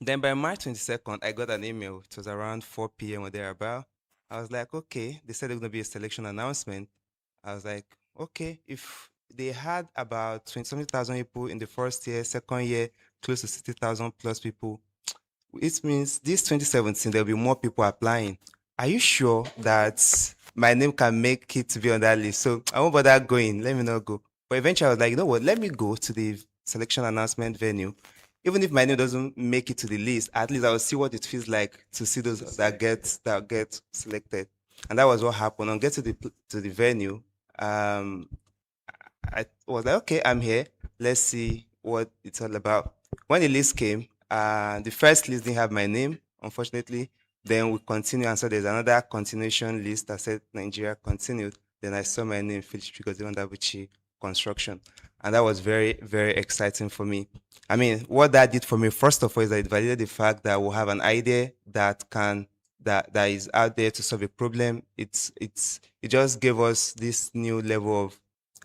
Then by March 22nd, I got an email. It was around 4 p.m. or thereabout. I was like, okay, they said there was going to be a selection announcement. I was like, okay, if they had about 20,000 people in the first year, second year, close to 60,000 plus people, it means this 2017, there'll be more people applying. Are you sure that my name can make it to be on that list? So I won't bother going. Let me not go. But eventually I was like, you know what? Let me go to the selection announcement venue. Even if my name doesn't make it to the list, at least I will see what it feels like to see those that get selected. And that was what happened. On getting to the venue, I was like, okay, I'm here. Let's see what it's all about. When the list came, the first list didn't have my name, unfortunately. Then we continued, and so there's another continuation list that said Nigeria continued. Then I saw my name, Philip Dabuchi Construction. And that was very, very exciting for me. I mean, what that did for me, first of all, is that it validated the fact that we'll have an idea that is out there to solve a problem. It just gave us this new level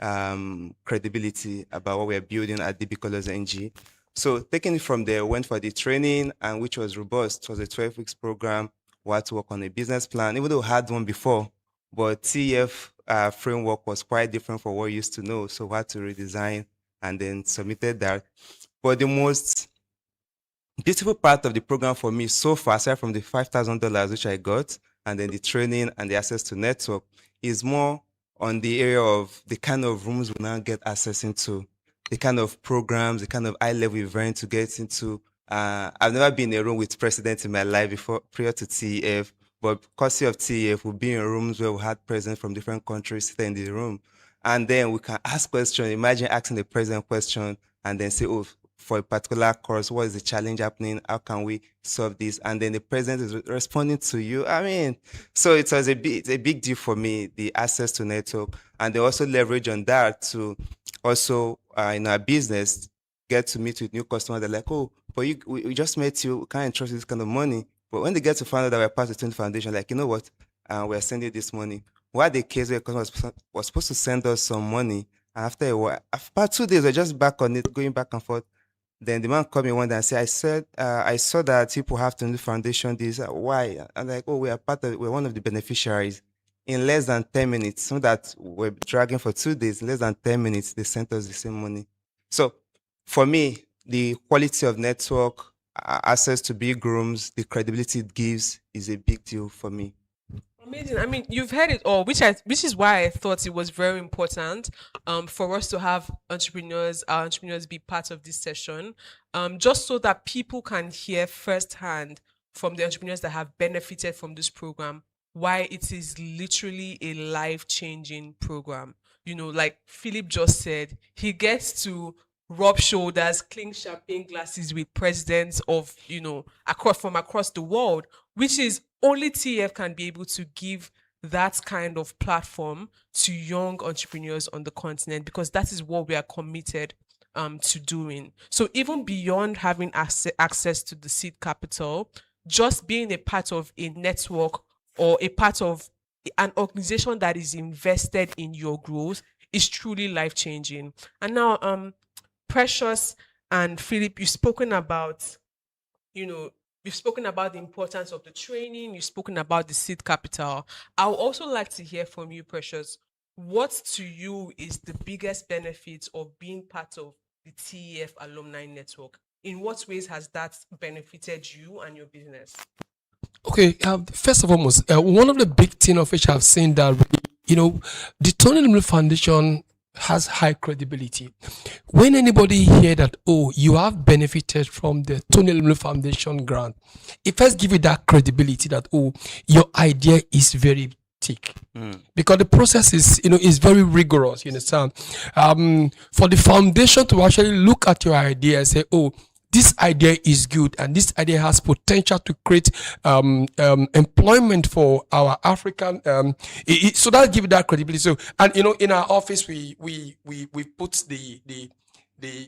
of credibility about what we're building at DB Colors NG. So taking it from there, went for the training, and which was robust. It was a 12 weeks program. We had to work on a business plan, even though we had one before, but TF framework was quite different from what we used to know. So we had to redesign and then submitted that. But the most beautiful part of the program for me so far, aside from the $5,000 which I got, and then the training and the access to network, is more on the area of the kind of rooms we now get access into, the kind of programs, the kind of high-level event to get into. I've never been in a room with presidents in my life before, prior to TEF, but courtesy of TEF, we've been in rooms where we had presidents from different countries sitting in the room. And then we can ask questions. Imagine asking the president a question and then say, oh, for a particular course, what is the challenge happening? How can we solve this? And then the president is responding to you. I mean, so it was a big deal for me, the access to network. And they also leverage on that to also, in our business, get to meet with new customers. They're like, oh, but we just met you, we can't entrust this kind of money. But when they get to find out that we're part of the 20 Foundation, like, you know what, we're sending you this money. We had a case where a customer was supposed to send us some money. And after a while, after about 2 days, we're just back on it, going back and forth. Then the man called me one day and said, I saw that people have to do foundation this. Why? I'm like, oh, we're one of the beneficiaries. In less than 10 minutes, so that we're dragging for 2 days, in less than 10 minutes, they sent us the same money. So for me, the quality of network, access to big rooms, the credibility it gives is a big deal for me. Amazing. I mean, you've heard it all, which is why I thought it was very important for us to have our entrepreneurs be part of this session, just so that people can hear firsthand from the entrepreneurs that have benefited from this program why it is literally a life-changing program. You know, like Philip just said, he gets to rub shoulders, clink champagne glasses with presidents of, you know, from across the world, which is only TF can be able to give that kind of platform to young entrepreneurs on the continent, because that is what we are committed to doing. So even beyond having access to the seed capital, just being a part of a network or a part of an organization that is invested in your growth is truly life-changing. And now, Precious and Philip, you've spoken about, you've spoken about the importance of the training, you've spoken about the seed capital. I would also like to hear from you, Precious. What to you is the biggest benefit of being part of the TEF alumni network? In what ways has that benefited you and your business? Okay, first of all, one of the big things of which I've seen that, the Tony Elumelu Foundation has high credibility. When anybody hear that, oh, you have benefited from the Tony Elumelu Foundation grant, it first give you that credibility that, oh, your idea is very thick. Because the process is very rigorous, you understand? For the foundation to actually look at your idea and say, oh, this idea is good and this idea has potential to create employment for our African. So that give that credibility. So, and in our office, we put the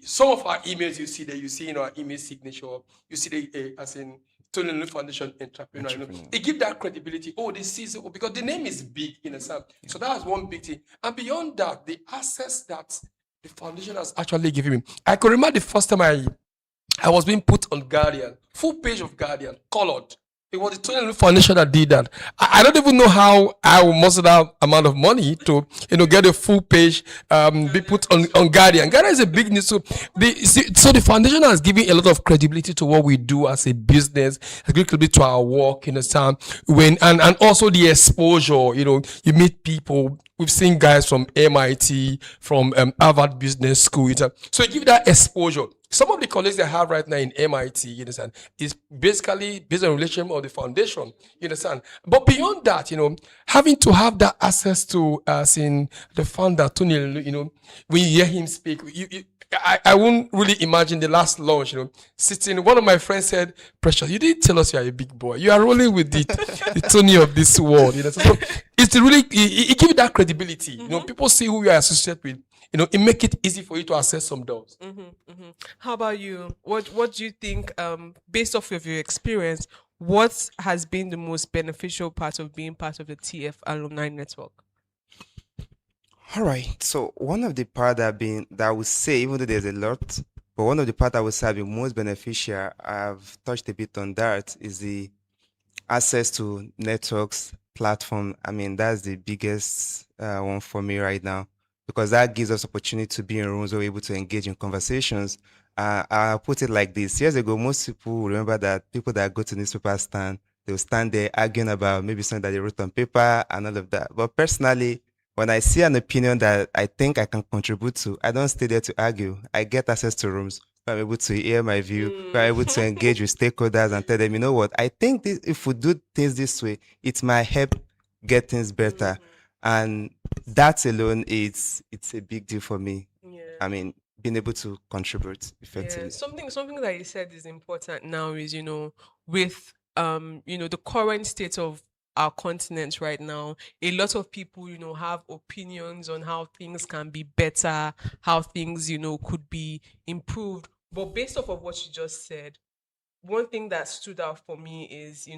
some of our emails you see there, you see in our email signature, you see the as in Elumelu Foundation entrepreneur. It gives that credibility. Oh, this is because the name is big in a sense. So that's one big thing. And beyond that, the access that the foundation has actually given me. I can remember the first time I was being put on Guardian, full page of Guardian, colored. It was the Elumelu Foundation that did that. I don't even know how I will muster that amount of money to get a full page, be put on Guardian. Guardian is a big news. So the foundation has given a lot of credibility to what we do as a business, has given credibility to our work, and also the exposure. You meet people. We've seen guys from MIT, from Harvard Business School. So you give that exposure. Some of the colleagues I have right now in MIT, you understand, is basically based on relationship of the foundation, you understand. But beyond that, having to have that access to, in the founder, Tony, when you hear him speak, I won't really imagine the last launch, sitting. One of my friends said, Precious, you didn't tell us you are a big boy. You are rolling with the Tony of this world. So it's really, it gives you that credibility. People see who you are associated with. It make it easy for you to access some doors. How about you? What do you think, based off of your experience, what has been the most beneficial part of being part of the TF alumni network? All right. So one of the part that I would say, even though there's a lot, but one of the part I would say have been most beneficial, I've touched a bit on that, is the access to networks, platform. I mean, that's the biggest one for me right now, because that gives us opportunity to be in rooms where we're able to engage in conversations. I'll put it like this. Years ago, most people will remember that people that go to newspaper stand, they'll stand there arguing about maybe something that they wrote on paper and all of that. But personally, when I see an opinion that I think I can contribute to, I don't stay there to argue. I get access to rooms where I'm able to hear my view, where I'm able to engage with stakeholders and tell them, you know what, I think this, if we do things this way, it might help get things better. And that alone, it's a big deal for me. Yeah. I mean, being able to contribute effectively. Yeah. Something that you said is important now is, with the current state of our continent right now, a lot of people, have opinions on how things can be better, how things, could be improved. But based off of what you just said, one thing that stood out for me is,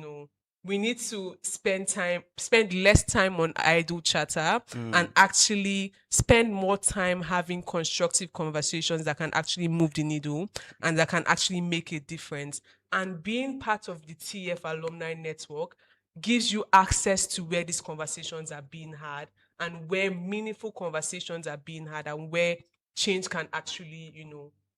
we need to spend less time on idle chatter and actually spend more time having constructive conversations that can actually move the needle and that can actually make a difference. And being part of the TF alumni network gives you access to where these conversations are being had and where meaningful conversations are being had and where change can actually,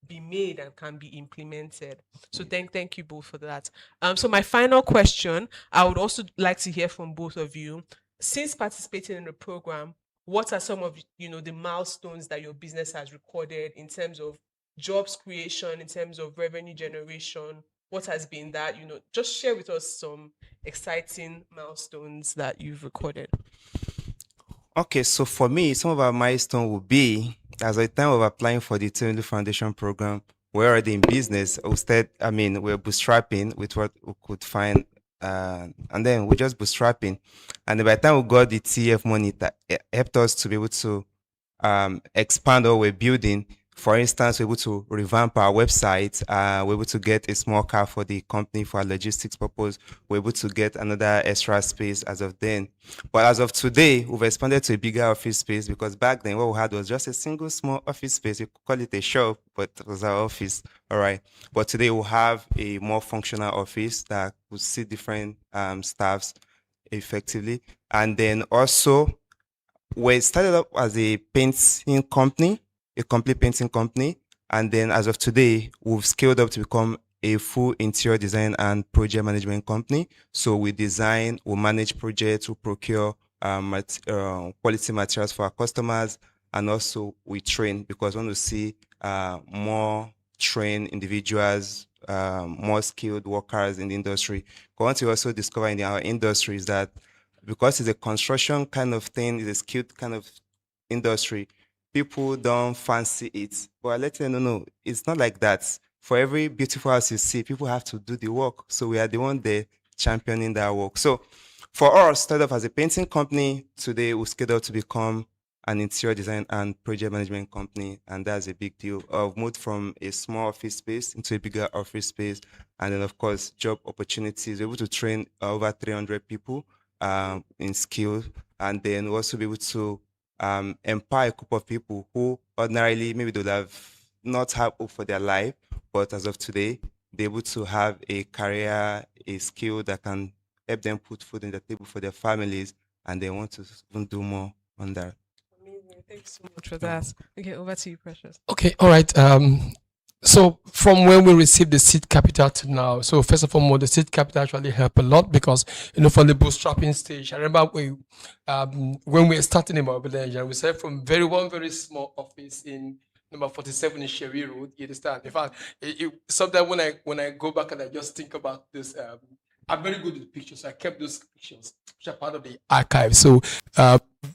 be made and can be implemented. So thank you both for that. So my final question, I would also like to hear from both of you. Since participating in the program, what are some of the milestones that your business has recorded in terms of jobs creation, in terms of revenue generation? What has been that? Just share with us some exciting milestones that you've recorded. Okay, so for me, some of our milestones will be, as at the time of applying for the Elumelu Foundation program, we're already in business. Instead, we're bootstrapping with what we could find, and then we're just bootstrapping. And by the time we got the TF money, that helped us to be able to expand what we're building. For instance, we're able to revamp our website. We're able to get a small car for the company for our logistics purpose. We're able to get another extra space as of then. But as of today, we've expanded to a bigger office space, because back then what we had was just a single small office space. We could call it a shop, but it was our office. All right. But today we'll have a more functional office that will see different staffs effectively. And then also, we started up as a painting company, a complete painting company. And then as of today, we've scaled up to become a full interior design and project management company. So we design, we manage projects, we procure quality materials for our customers, and also we train, because we want to see more trained individuals, more skilled workers in the industry. But what we also discover in our industry is that because it's a construction kind of thing, it's a skilled kind of industry, people don't fancy it. But I let you know, no, it's not like that. for every beautiful house you see, people have to do the work. So we are the one there championing that work. So for us, started off as a painting company. Today, we scaled up to become an interior design and project management company, and that's a big deal. I've moved from a small office space into a bigger office space, and then of course, job opportunities. We're able to train over 300 people in skills, and then we'll also be able to empower a group of people who ordinarily maybe they would have not have hope for their life, but as of today, they're able to have a career, a skill that can help them put food on the table for their families, and they want to even do more on that. Amazing. Thanks so much for that. Okay, over to you, Precious. Okay, all right. So from when we received the seed capital to now, so first of all, the seed capital actually helped a lot because, from the bootstrapping stage, I remember when we were starting in Mobilization, we started from one very small office in number 47 in Sherry Road. You understand? In fact, sometimes when I go back and I just think about this, I'm very good with pictures. So I kept those pictures, which are part of the archive. So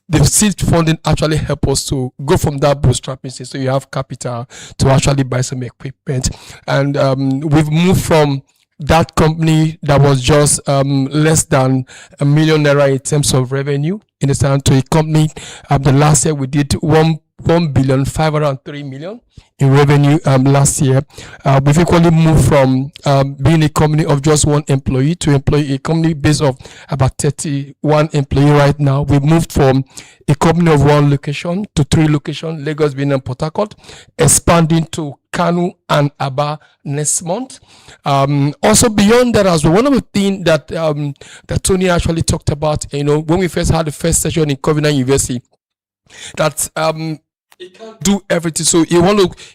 the seed funding actually helped us to go from that bootstrapping stage. So you have capital to actually buy some equipment. And we've moved from that company that was just less than $1 million in terms of revenue, to a company. The last year we did 1,503,000,000 in revenue last year. We've equally moved from being a company of just one employee to a company base of about 31 employees right now. We've moved from a company of one location to 3 locations, Lagos, Benin, and Port Harcourt, expanding to Kanu and Aba next month. Also beyond that as well, one of the things that Tony actually talked about, when we first had the first session in Covenant University, that it can't do everything. So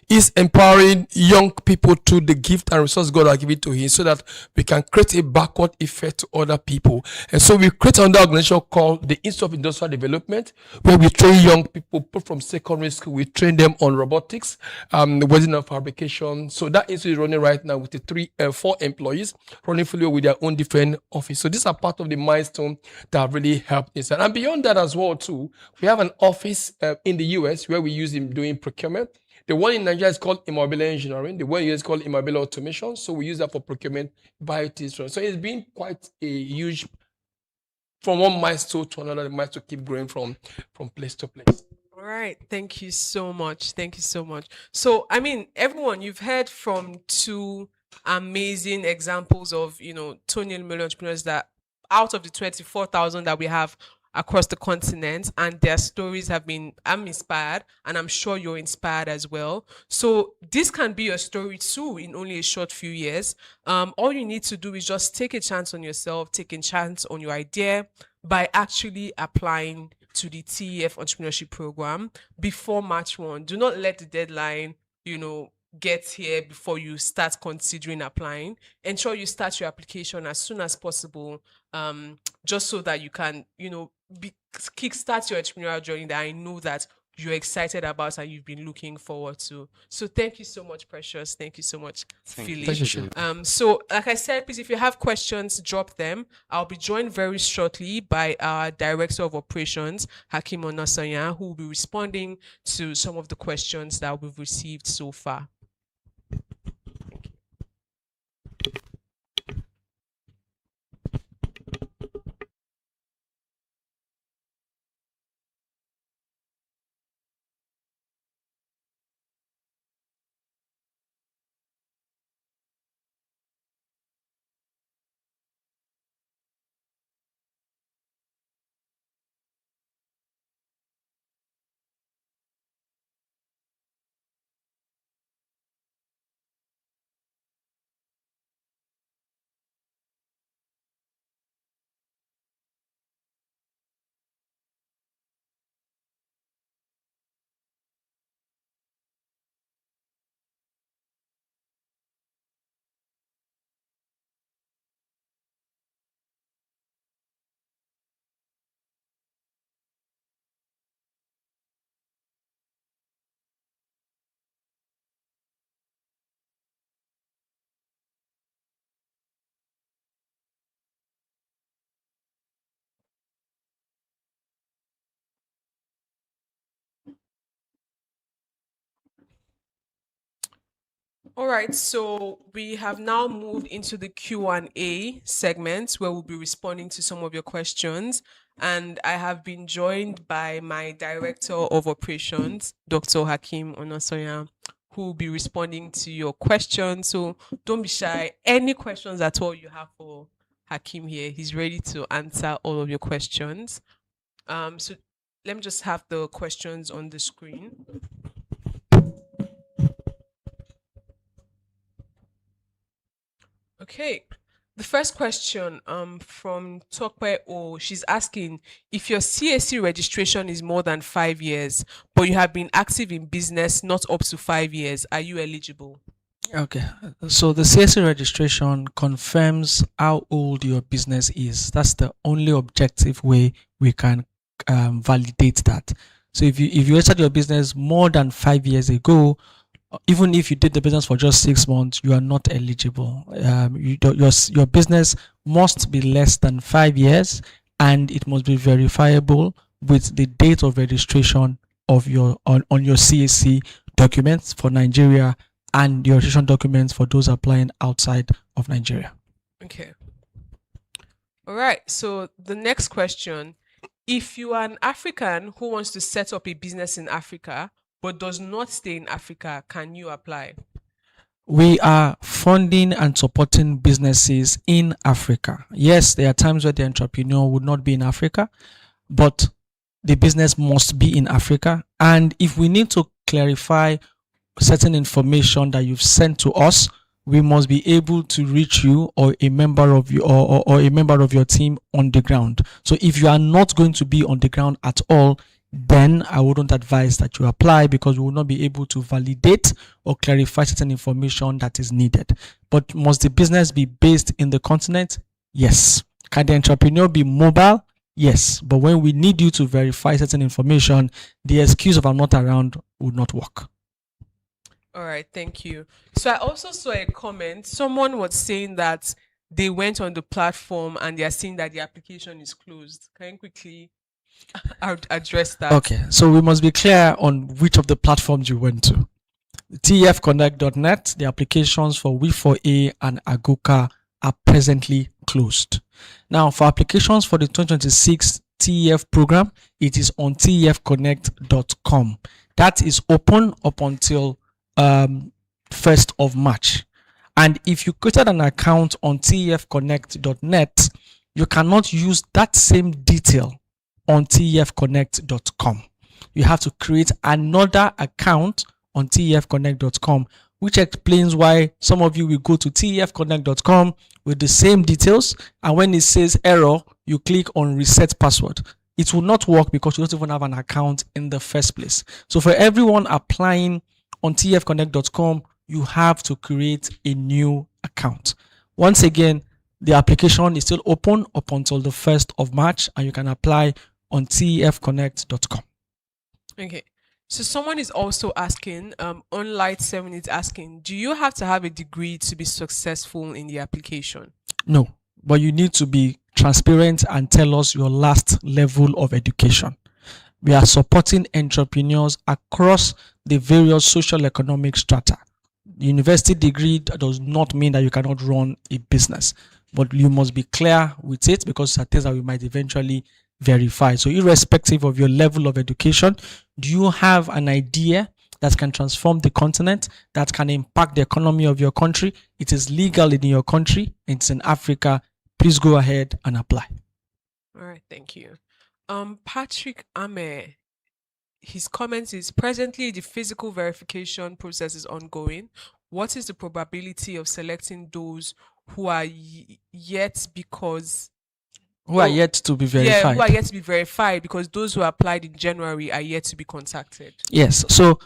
he's empowering young people through the gift and resource God has given to him so that we can create a backward effect to other people. And so we create another organization called the Institute of Industrial Development, where we train young people from secondary school. We train them on robotics, welding and fabrication. So that institute is running right now with the 4 employees running fully with their own different office. So these are part of the milestone that have really helped us. And beyond that as well too, we have an office in the US where we use him doing procurement. The one in Nigeria is called Immobile Engineering. The one here is called Immobile Automation. So we use that for procurement by it. So it's been quite a huge, from one milestone to another milestone, keep growing from place to place. All right. Thank you so much. Thank you so much. So, everyone, you've heard from 2 amazing examples of, Tony and Elumelu entrepreneurs that out of the 24,000 that we have across the continent, and their stories I'm inspired, and I'm sure you're inspired as well. So this can be your story too in only a short few years. All you need to do is just take a chance on yourself, take a chance on your idea by actually applying to the TEF entrepreneurship program before March 1. Do not let the deadline, get here before you start considering applying. Ensure you start your application as soon as possible, just so that you can, kickstart your entrepreneurial journey that I know that you're excited about and you've been looking forward to. So thank you so much, Precious. Thank you so much, Philip. Thank you. So like I said, please, if you have questions, drop them. I'll be joined very shortly by our Director of Operations, Hakim Onasanya, who will be responding to some of the questions that we've received so far. All right, so we have now moved into the Q&A segment where we'll be responding to some of your questions. And I have been joined by my Director of Operations, Dr. Hakeem Onasoya, who will be responding to your questions. So don't be shy. Any questions at all you have for Hakeem here, he's ready to answer all of your questions. So let me just have the questions on the screen. Okay. The first question from Tokwe O, she's asking if your CAC registration is more than 5 years, but you have been active in business not up to 5 years, are you eligible? Okay, so the CAC registration confirms how old your business is. That's the only objective way we can validate that. So if you registered your business more than 5 years ago, even if you did the business for just 6 months, you are not eligible. Your business must be less than 5 years, and it must be verifiable with the date of registration of your on your CAC documents for Nigeria and your registration documents for those applying outside of Nigeria. Okay. All right. So the next question, if you are an African who wants to set up a business in Africa but does not stay in Africa, can you apply? We are funding and supporting businesses in Africa. Yes, there are times where the entrepreneur would not be in Africa, but the business must be in Africa. And if we need to clarify certain information that you've sent to us, we must be able to reach you or a member of you or a member of your team on the ground. So if you are not going to be on the ground at all, then I wouldn't advise that you apply, because we will not be able to validate or clarify certain information that is needed. But must the business be based in the continent? Yes. Can the entrepreneur be mobile? Yes. But when we need you to verify certain information, the excuse of I'm not around would not work. All right, thank you. So I also saw a comment. Someone was saying that they went on the platform and they are saying that the application is closed. Can you quickly address that? Okay, so we must be clear on which of the platforms you went to. tfconnect.net, the applications for We4A and Agoka are presently closed. Now, for applications for the 2026 TEF program, it is on tfconnect.com. That is open up until 1st of March. And if you created an account on tfconnect.net, you cannot use that same detail on tfconnect.com. You have to create another account on tfconnect.com, which explains why some of you will go to tfconnect.com with the same details, and when it says error, you click on reset password. It will not work because you don't even have an account in the first place. So for everyone applying on tfconnect.com, you have to create a new account. Once again, the application is still open up until the 1st of March, and you can apply on tfconnect.com. Okay. So someone is also asking, Onlight7 is asking, do you have to have a degree to be successful in the application? No, but you need to be transparent and tell us your last level of education. We are supporting entrepreneurs across the various social economic strata. University degree does not mean that you cannot run a business, but you must be clear with it, because it's things that we might eventually verify. So irrespective of your level of education, do you have an idea that can transform the continent, that can impact the economy of your country? It is legal in your country, it's in Africa. Please go ahead and apply. All right, thank you. Patrick Ame, his comment is, presently the physical verification process is ongoing. What is the probability of selecting those who are yet are yet to be verified? Yeah, who are yet to be verified, because those who applied in January are yet to be contacted. Yes. So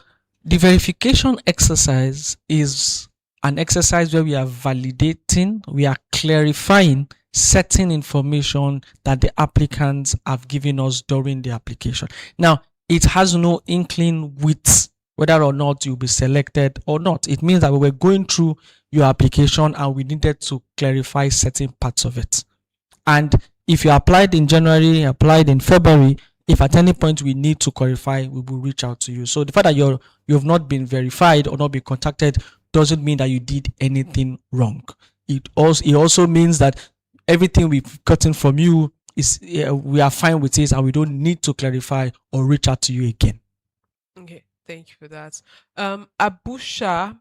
the verification exercise is an exercise where we are validating, we are clarifying certain information that the applicants have given us during the application. Now, it has no inkling with whether or not you'll be selected or not. It means that we were going through your application and we needed to clarify certain parts of it. And if you applied in January, applied in February, if at any point we need to clarify, we will reach out to you. So the fact that you have not been verified or not been contacted doesn't mean that you did anything wrong. It also means that everything we've gotten from you is we are fine with it, and we don't need to clarify or reach out to you again. Okay, thank you for that. Abusha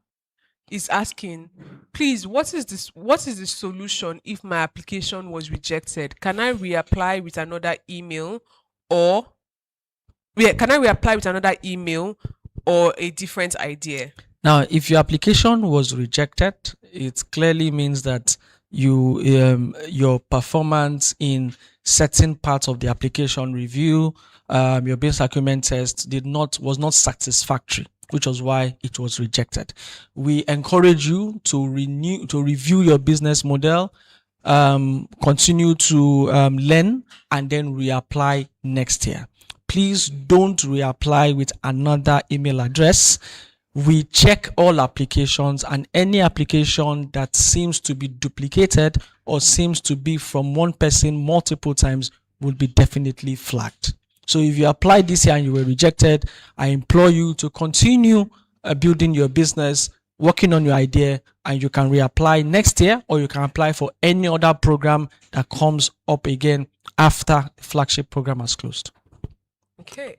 is asking, please, what is the solution if my application was rejected? Can I reapply with another email, or a different idea? Now, if your application was rejected, it clearly means that your performance in certain parts of the application review, your business acumen test was not satisfactory, which was why it was rejected. We encourage you to review your business model, continue to learn, and then reapply next year. Please don't reapply with another email address. We check all applications, and any application that seems to be duplicated or seems to be from one person multiple times will be definitely flagged. So if you applied this year and you were rejected, I implore you to continue building your business, working on your idea, and you can reapply next year, or you can apply for any other program that comes up again after the flagship program has closed. Okay.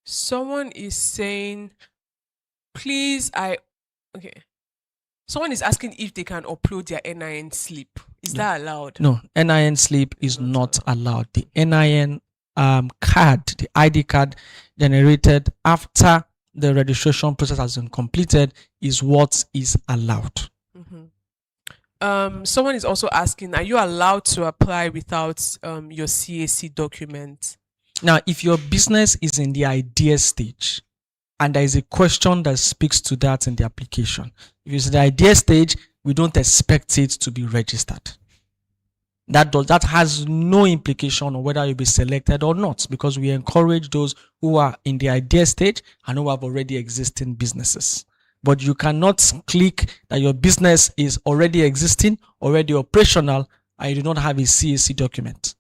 Someone is saying, please, someone is asking if they can upload their NIN slip. Is that allowed? No, NIN slip is not allowed. The NIN card, the ID card generated after the registration process has been completed, is what is allowed. Someone is also asking, are you allowed to apply without your CAC document? Now, if your business is in the idea stage and there is a question that speaks to that in the application, if it's in the idea stage, we don't expect it to be registered. That has no implication on whether you'll be selected or not, because we encourage those who are in the idea stage and who have already existing businesses. But you cannot click that your business is already existing, already operational, and you do not have a CAC document.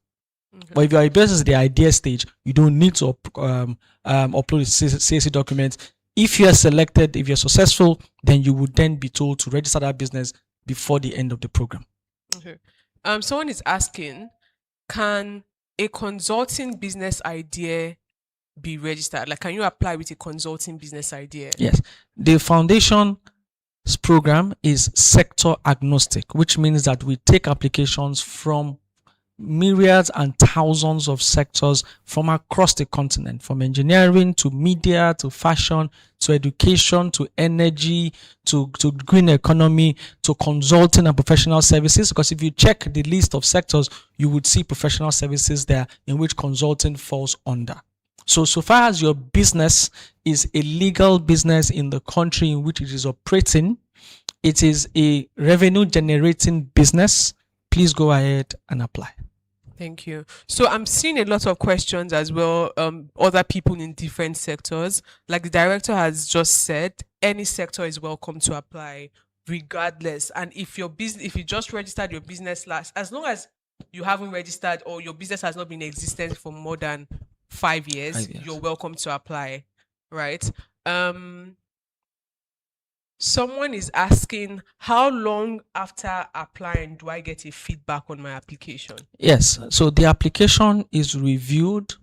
But if your business is the idea stage, you don't need to upload a CAC document. If you are selected, if you're successful, then you would then be told to register that business before the end of the program. Okay. Someone is asking, can a consulting business idea be registered? Like, can you apply with a consulting business idea? Yes. The foundation's program is sector agnostic, which means that we take applications from myriads and thousands of sectors from across the continent, from engineering to media to fashion to education to energy to green economy to consulting and professional services. Because if you check the list of sectors, you would see professional services there, in which consulting falls under. So far as your business is a legal business in the country in which it is operating, it is a revenue generating business, please go ahead and apply. Thank you. So I'm seeing a lot of questions as well, other people in different sectors. Like the director has just said, any sector is welcome to apply regardless. And if you just registered your business as long as you haven't registered or your business has not been in existence for more than 5 years, you're welcome to apply, right? Someone is asking, how long after applying do I get a feedback on my application? Yes, so the application is reviewed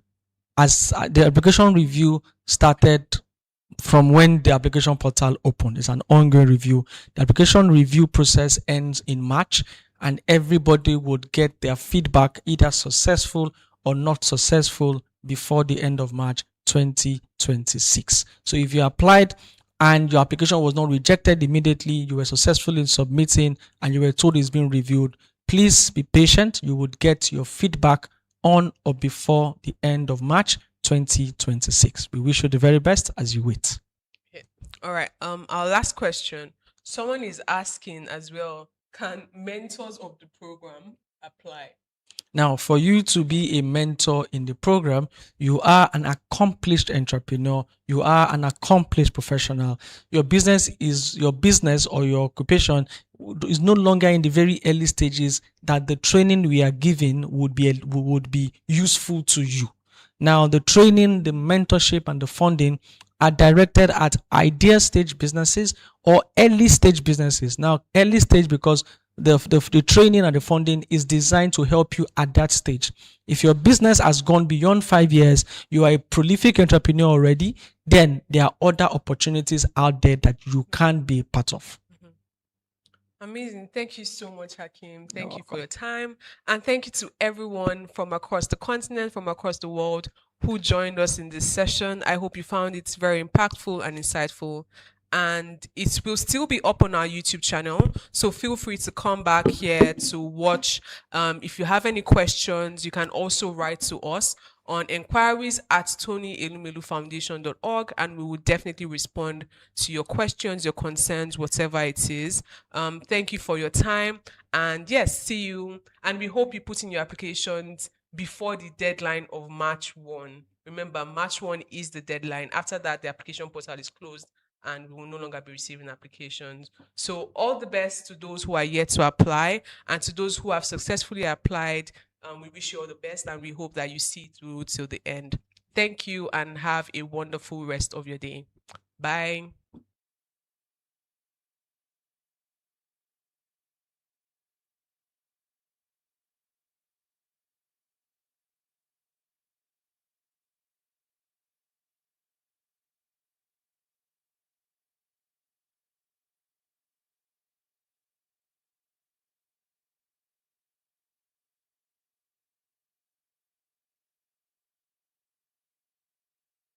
as the application review started from when the application portal opened. It's an ongoing review. The application review process ends in March, and everybody would get their feedback, either successful or not successful, before the end of March 2026. So if you applied and your application was not rejected immediately, you were successful in submitting, and you were told it's being reviewed, please be patient. You would get your feedback on or before the end of March 2026. We wish you the very best as you wait. Okay. All right. Our last question. Someone is asking as well, can mentors of the program apply? Now, for you to be a mentor in the program, you are an accomplished entrepreneur. You are an accomplished professional. Your business or your occupation is no longer in the very early stages that the training we are giving would be useful to you. Now, the training, the mentorship, and the funding are directed at idea stage businesses or early stage businesses. Now, early stage because the training and the funding is designed to help you at that stage. If your business has gone beyond 5 years, you are a prolific entrepreneur already, then there are other opportunities out there that you can be part of. Amazing. Thank you so much, Hakeem. Thank you for your time. And thank you to everyone from across the continent, from across the world who joined us in this session. I hope you found it very impactful and insightful. And it will still be up on our YouTube channel. So feel free to come back here to watch. If you have any questions, you can also write to us on enquiries@tonyelumelu.foundation.org, and we will definitely respond to your questions, your concerns, whatever it is. Thank you for your time, and yes, see you. And we hope you put in your applications before the deadline of March 1. Remember, March 1 is the deadline. After that, the application portal is closed and we will no longer be receiving applications. So all the best to those who are yet to apply, and to those who have successfully applied. We wish you all the best, and we hope that you see through till the end. Thank you, and have a wonderful rest of your day. Bye.